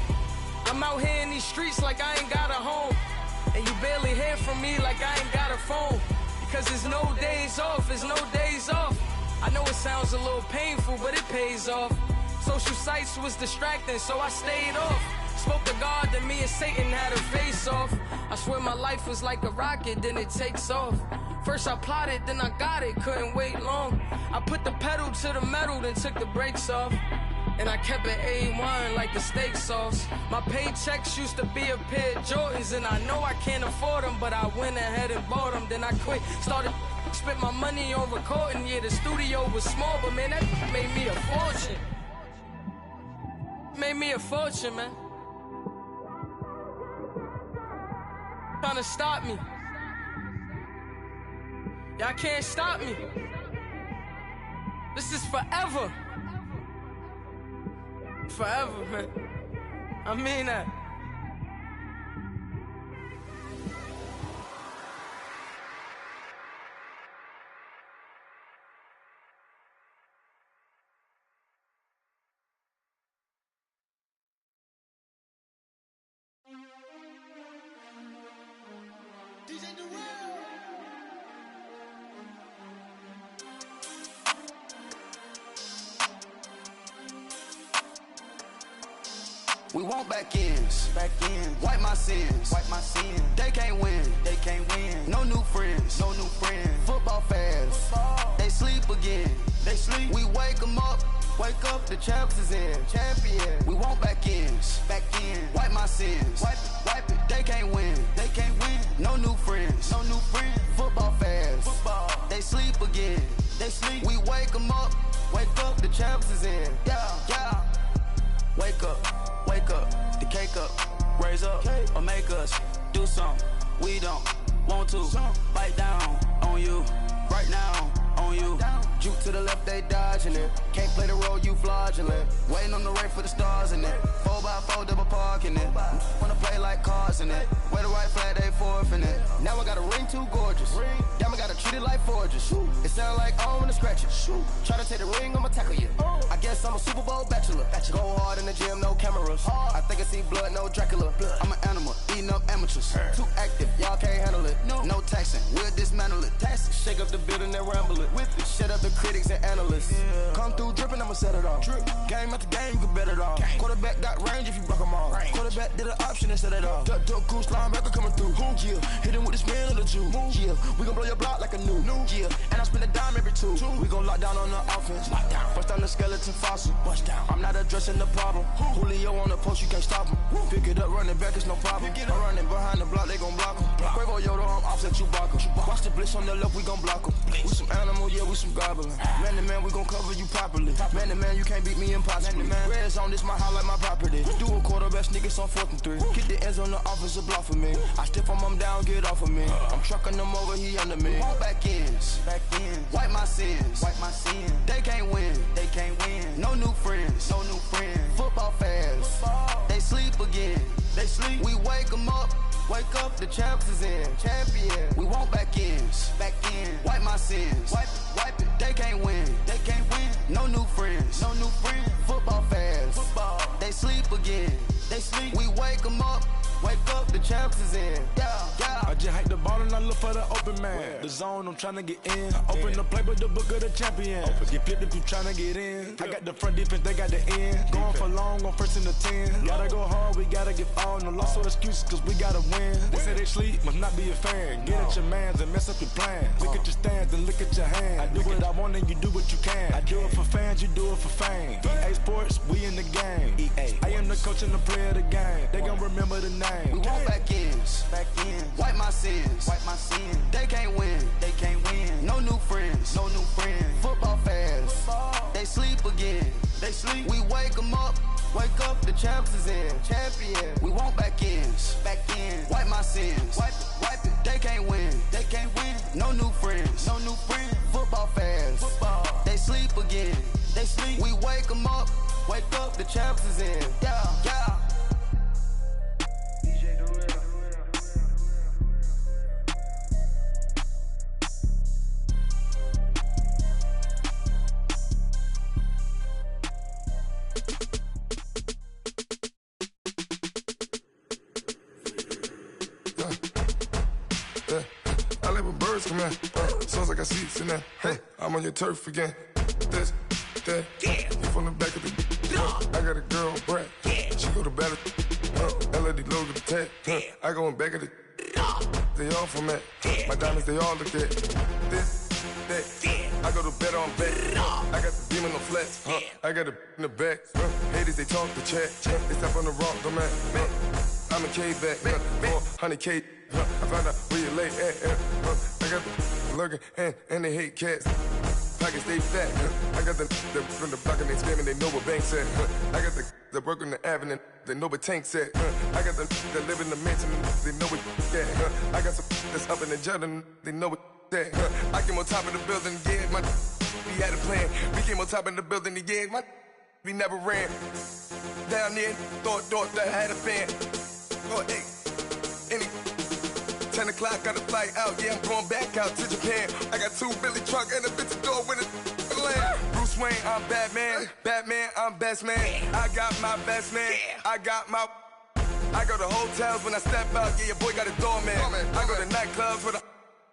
I'm out here in these streets like I ain't got a home. And you barely hear from me like I ain't got a phone. Because there's no days off, there's no days off. I know it sounds a little painful, but it pays off. Social sites was distracting, so I stayed off. Spoke to God, then me and Satan had a face off. I swear my life was like a rocket, then it takes off. First I plotted, then I got it, couldn't wait long. I put the pedal to the metal, then took the brakes off. And I kept it A1 like the steak sauce. My paychecks used to be a pair of Jordans, and I know I can't afford them, but I went ahead and bought them. Then I quit, spent my money on recording. Yeah, the studio was small, but man, that made me a fortune. Made me a fortune, man. Trying to stop me. Y'all can't stop me. This is forever. Forever, man. I mean that. We want back ends, wipe my sins, They can't win, No new friends, Football fans, they sleep again, We wake them up, the champs is in, We want back ends, wipe my sins, wipe it. They can't win, No new friends, Football fans, they sleep again, We wake them up, the champs is in, yeah. Wake up, the cake up, raise up, or make us do something we don't want to. Bite down on you, right now on you. Juke to the left, they dodging it. Can't play the role, you fraudulent. Waiting on the race for the stars in it. 4x4 double parking it. Wanna play like cars in it. Wear the right flag, they forfeiting it. Now I got a ring too gorgeous. Damn, I gotta treat it like forges. It sound like I wanna scratch it. Try to take the ring, I'ma tackle you. I guess I'm a Super Bowl bachelor. Go hard in the gym, no cameras. I think I see blood, no Dracula. I'm an animal, eating up amateurs. Too active, y'all can't handle it. No taxing, we'll dismantle it. Shake up the building and ramble it. With it, shut up the critics and analysts. Come through dripping, I'ma set it off. Game after game, you can bet it off. Quarterback got range if you block them off. Quarterback did an option and set it off. Duck goose linebacker coming through. Yeah, hit him with the spin of the Jew. Yeah, we gon' blow your block like a new. Yeah, and I spend a dime every two. We gon' lock down on the offense. Bust down the skeleton fossil. I'm not addressing the problem. Julio on the post, you can't stop him. Pick it up, running back, it's no problem. I'm running behind the block, they gon' block him. Quavo Yoda, I'm offset Chewbacca. Watch the blitz on the left, we gon' block him. We some animal, yeah, we some goblin. Man to man, we gon' cover you properly. Man to man, you can't beat me impossibly. Red zone, this my highlight, my property. Do a quarterback sneakers on 4th and 3. Get the ends on the offensive block for me. I stiff him, I'm down, get off of me. I'm trucking them over, he under me. Walk back ends, wipe my sins, They can't win, No new friends, Football fans, they sleep again, We wake them up, the champs is in, We want back ends, wipe my sins, wipe it. They can't win, No new friends, Football fans, they sleep again, We wake them up, the champs is in, yeah. I just hike the ball and I look for the open man. The zone, I'm tryna get in. Open the play, but the book of the champion. Get flipped if you tryna get in. I got the front defense, they got the end. Going for long, on 1st and the 10. Gotta go hard, we gotta give all. No loss or excuses, cause we gotta win. They say they sleep, must not be a fan. Get at your mans and mess up your plans. Look at your stands and look at your hands. I do what I want and you do what you can. I do it for fans, you do it for fame. EA Sports, we in the game. I am the coach and the player of the game. They gon' remember the name. We want back ends, wipe my sins, They can't win, No new friends, Football fans, they sleep again, We wake them up, the champs is in, We want back ends, wipe my sins, wipe it. They can't win, No new friends, Football fans, they sleep again, We wake them up, the champs is in, yeah. I let my birds come in. Sounds like I seats in there. Hey, I'm on your turf again. This, that, you from the back of the. I got a girl, Brad. She go to battle. LED logo the tag. I go in back of the. they all for me. My diamonds, they all look at this, that. I go to bed on bed. I got the beam in the flex. I got it in the back. Haters, they talk the chat. They step on the rock, don't man. I'm a K-back. 400K. I found out where you lay at. I got the lurking and they hate cats. Pockets stay fat. I got the from the block and they screaming, they know what banks at. I got the work on the avenue, they know what tanks at. I got the that live in the mansion, they know what that. I got some that's up in the jungle, they know what that. I came on top of the building, yeah, we had a plan. We came on top of the building, yeah, we never ran. Down there, thought that I had a fan. Oh, hey, any 10 o'clock, got a flight out, yeah, I'm going back out to Japan. I got 2 Billy truck and a bitch door with a land. Bruce Wayne, I'm Batman. Batman, I'm best man. I got my best man. I go to hotels when I step out, yeah, your boy got a doorman. I go to nightclubs with a,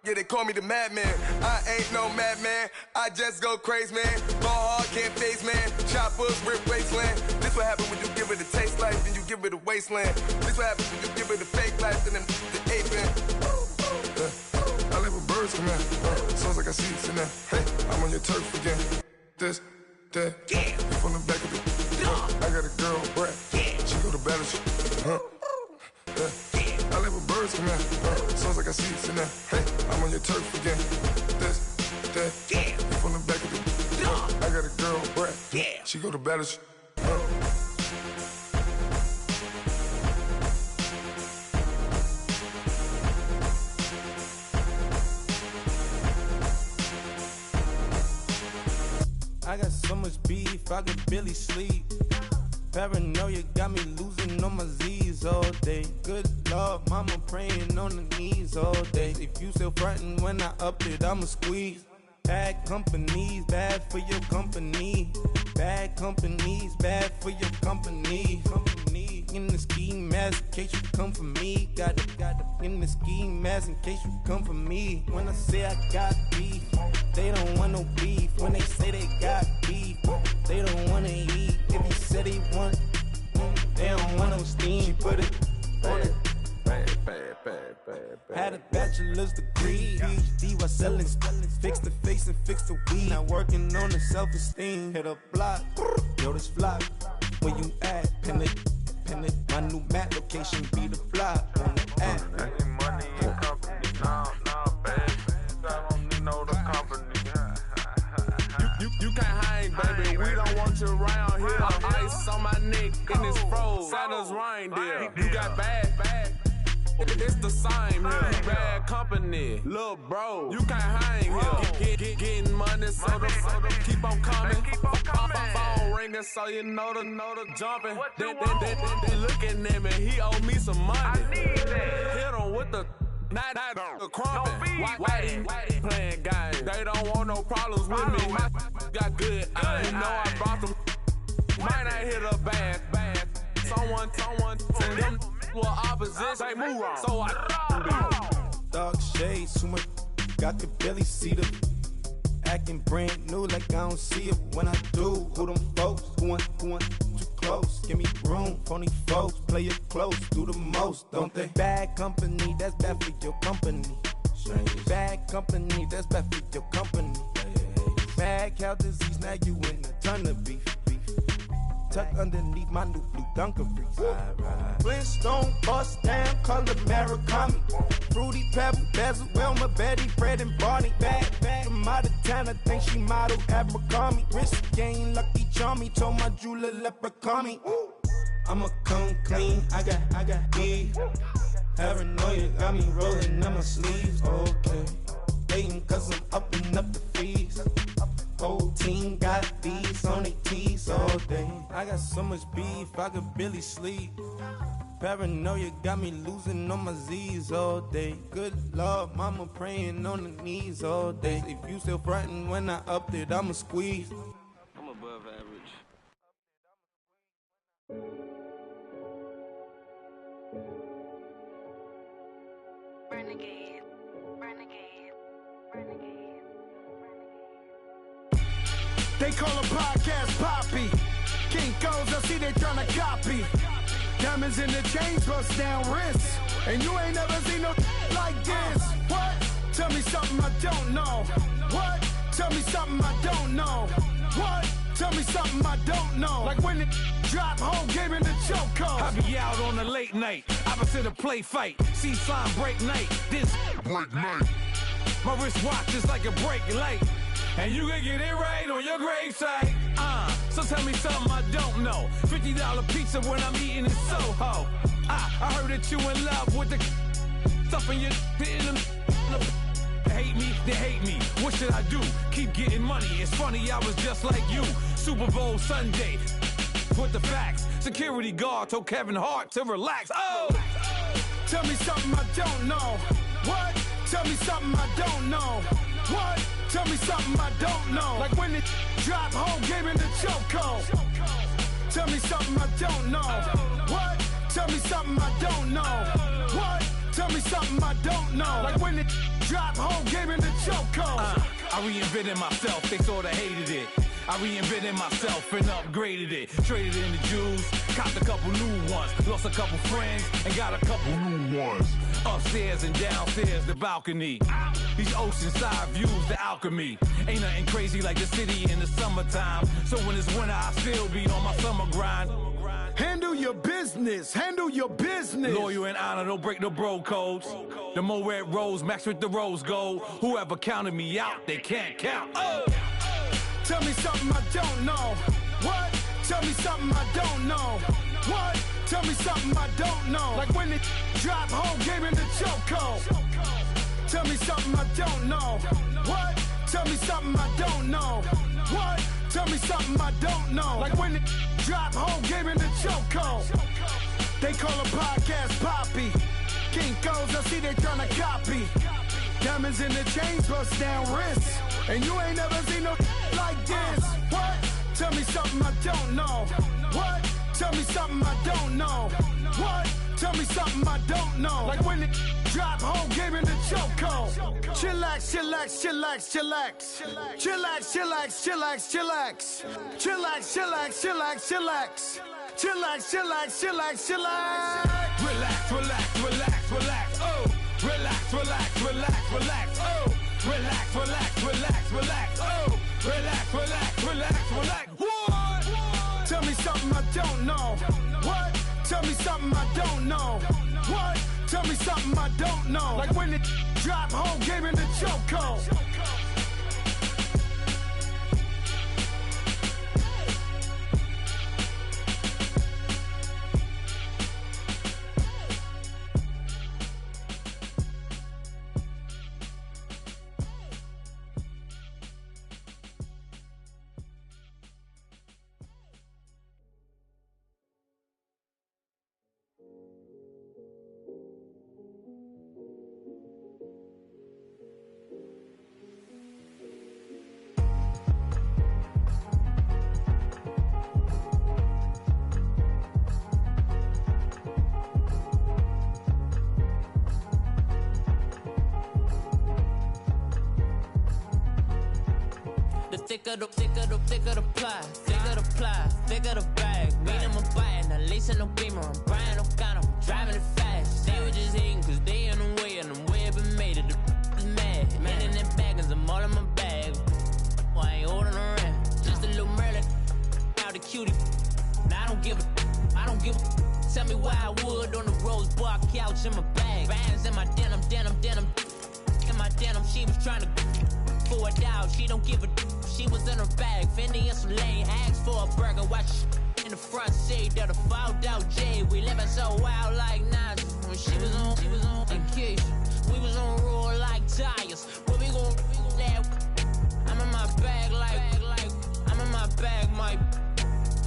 yeah, they call me the madman. I ain't no madman, I just go crazy, man. Ball hard, can't face, man. Choppers, rip wasteland. This what happen when you give it a taste life, then you give it a wasteland. This what happens when you give it a fake life, and then the ape in. I live with birds come in. Sounds like I see it in there. Hey, I'm on your turf again. This, that, you from the back of the. I got a girl, Brad. She go to battle. I live with birds come in. Sounds like I see it in there. Hey, I'm on your turf again. This, that, you from the back of the. I got a girl, Brad. She go to battle. I got so much beef, I could barely sleep. Paranoia got me losing on my Z's all day. Good Lord, mama praying on the knees all day. If you still frontin' when I up it, I'ma squeeze. Bad companies, bad for your company. Bad companies, bad for your company. Company in the ski mask in case you come for me. Got it in the ski mask in case you come for me. When I say I got beef, they don't want no beef. When they say they got beef, they don't wanna eat. If you said they want, they don't want no steam. She put it on it. Had a bachelor's degree, PhD while selling. Fix the face and fix the weed. Now working on the self-esteem. Hit a block, yo, this flock. Where you at? Pin it. My new map location be the block on the app. Money and company, nah, baby. I don't need no company. You can't hang, baby. We don't want you around here. Ice on my neck in this froze. Santa's reindeer. You got bad. It's the same here. Bad company, little bro. You can't hang here. Getting money, so the keep on coming. Phone ringing, so you know the jumping. They looking at me. He owe me some money. I need that. Hit him with the. Not the crumpin'. Why they playing games? They don't want no problems with me. My got good. I know I brought them. Might not hit a bad. Someone send them for opposition. They move wrong. So I dark shades, too much. Got the belly see them. Acting brand new like I don't see it when I do. Who them folks? Who want too close? Give me room, phony folks. Play it close, do the most, don't they? Bad company, that's bad for your company. Bad company, that's bad for your company. Bad cow disease, now you in a ton of beef. Tuck underneath my new blue Dunkaroos. Flintstone, bust down, color Murakami. Fruity Pebble, Basil, Wilma, Betty, Fred, and Barney. Bad from out of town, I think she modeled Abercrombie. Wrist game, Lucky Charmy, told my jeweler leprechaun. I'ma come clean, I got beef. Paranoia got me rolling on my sleeves. Okay, hating cause I'm upping up the fees. Whole team got these on their tees all day. I got so much beef, I could barely sleep. Paranoia got me losing on my Z's all day. Good Lord, mama praying on the knees all day. If you still frontin' when I up it, I'ma squeeze. I'm above average. Renegade. They call a podcast Poppy. King goes, I see they tryna copy. Diamonds in the chains, bust down wrists. And you ain't never seen no like this. What? Tell me something I don't know. What? Tell me something I don't know. What? Tell me something I don't know. Like when it drop, whole game in the chokehold. I be out on a late night, opposite a play fight. See slime break night, this break night. My wristwatch is like a brake light, and you can get it right on your gravesite. So tell me something I don't know. $50 pizza when I'm eating in Soho. I heard that you in love with the stuff in your hate me, they hate me. What should I do? Keep getting money. It's funny, I was just like you. Super Bowl Sunday, with the facts. Security guard told Kevin Hart to relax. Oh! Tell me something I don't know. What? Tell me something I don't know. What? Tell me something I don't know. Like when it drop, whole game in the chokehold. Tell me something I don't know. What? Tell me something I don't know. What? Tell me something I don't know. Like when it drop, whole game in the chokehold. I reinvented myself, they sorta hated it. I reinvented myself and upgraded it. Traded in the Jews, copped a couple new ones. Lost a couple friends and got a couple new ones. Upstairs and downstairs, the balcony. These oceanside views, the alchemy. Ain't nothing crazy like the city in the summertime. So when it's winter, I still be on my summer grind. Handle your business, handle your business. Loyal and honor, don't break no bro codes. The more red rose, max with the rose gold. Whoever counted me out, they can't count. Oh! Tell me something I don't know. What? Tell me something I don't know. What? Tell me something I don't know. Like when it drop, whole game in the chokehold. Tell me something I don't know. What? Tell me something I don't know. What? Tell me something I don't know. Like when it drop, whole game in the chokehold. They call a podcast Poppy. Kinkos, I see they tryna copy. Diamonds in the chains, bust down wrists. And you ain't never seen no like this. What? Tell me something I don't know. What? Tell me something I don't know. What? Tell me something I don't know. Like when it drop, whole game in the chokehold. Chillax, chillax, chillax, chillax. Chillax, chillax, chillax, chillax. Chillax, chillax, chillax, chillax. Chillax, chillax, chillax, chillax. Relax, relax, relax, relax. Oh! Relax, relax, relax, relax. Oh! Relax, relax, relax, relax. Oh! Relax, relax, relax, relax. What? Tell me something I don't know. What? Tell me something I don't know. What? Tell me something I don't know. Like when it drop, whole game in the chokehold. Thicker the ply, thicker the bag. Mean I'm a buying, I lace in no Beamer, I'm Brian O'Connor, I'm driving it fast. They were just hating cause they in the way, and the way I've been made it, the is mad. Man in them baggins, I'm all in my bag. Well, I ain't holding around, just a little Merlin, out the cutie. Now I don't give a, tell me why I would on the rose bar couch in my bag. Bands in my denim, in my denim, she was trying to for a doubt, she don't give a she was in her bag, Fendi and some lane, asked for a burger, watch in the front seat of the fouled out J. We living so wild like Nas. When she was on vacation, we was on roll like tires. Where we gon' I'm in my bag like I'm in my bag, my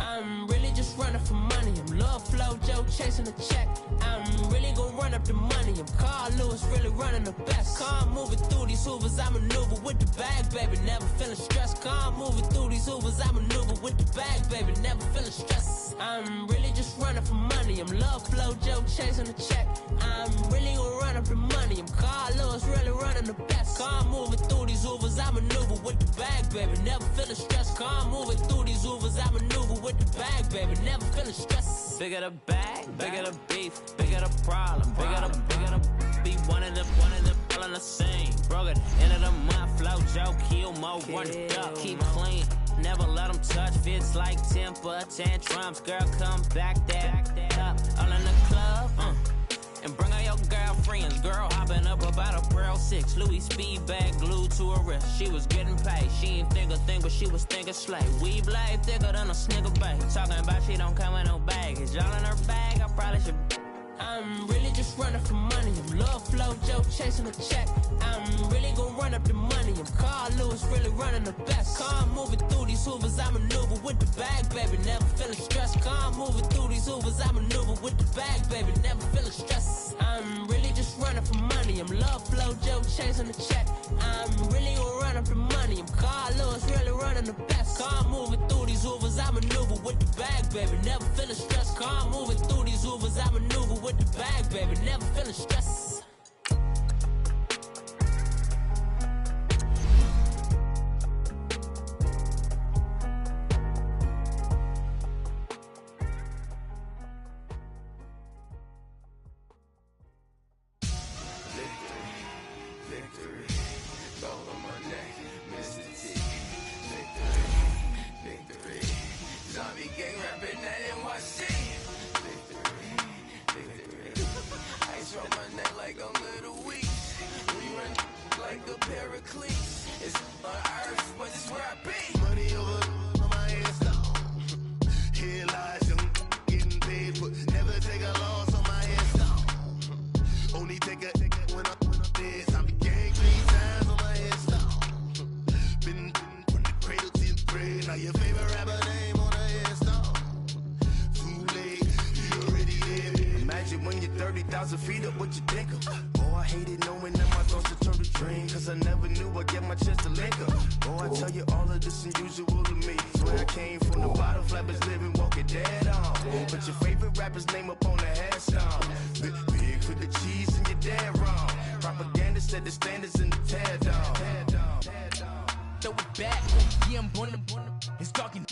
I'm really just running for money. I'm love flow, Joe chasing the check. I'm really gon' run up the money. I'm Carl Lewis, really running the best. Car moving through these hoovers, I maneuver with the bag, baby. Never feeling stressed. Car moving through these hoovers, I maneuver with the bag, baby. Never feeling stressed. I'm really just running for money. I'm love flow, Joe chasing the check. I'm really gon' run up the money. I'm Carl Lewis, really running the best. Car moving through these hoovers, I maneuver with the bag, baby. Never feeling stressed. Car moving through these hoovers, I maneuver with with the bag, baby, never feeling stressed. Bigger the bag, bigger the beef, bigger the problem, bigger the be one of the all in the same. Broke at the end of the month, flow, Joe, kill, mo, run it up, keep clean. Never let them touch, fits like temper tantrums. Girl, come back that up, all in the club, and bring out your girlfriends. Girl hopping up about a Pearl 6 Louis speed bag glued to her wrist. She was getting paid, she ain't think a thing, but she was thinking slay. We blade thicker than a snicker bag. Talking about she don't come with no baggage. All in her bag, I probably should. I'm really just running for money. I'm love flow, Joe chasing a check. I'm really gonna run up the money. I'm Carl Lewis, really running the best. Car moving through these Hoovers, I maneuver with the bag, baby, never feeling stressed. Car moving through these Hoovers, I maneuver with the bag, baby, never feeling stressed. I'm really just running for money. I'm love flow, Joe chasing the check. I'm really gonna run up the money. I'm Carl Lewis, really running the best. Car moving through these Hoovers, I maneuver with the bag, baby, never feeling stressed. Car moving through these Hoovers, I maneuver with the bag, baby, never feeling stressed. Throw it back, yeah, I'm born. It's talking.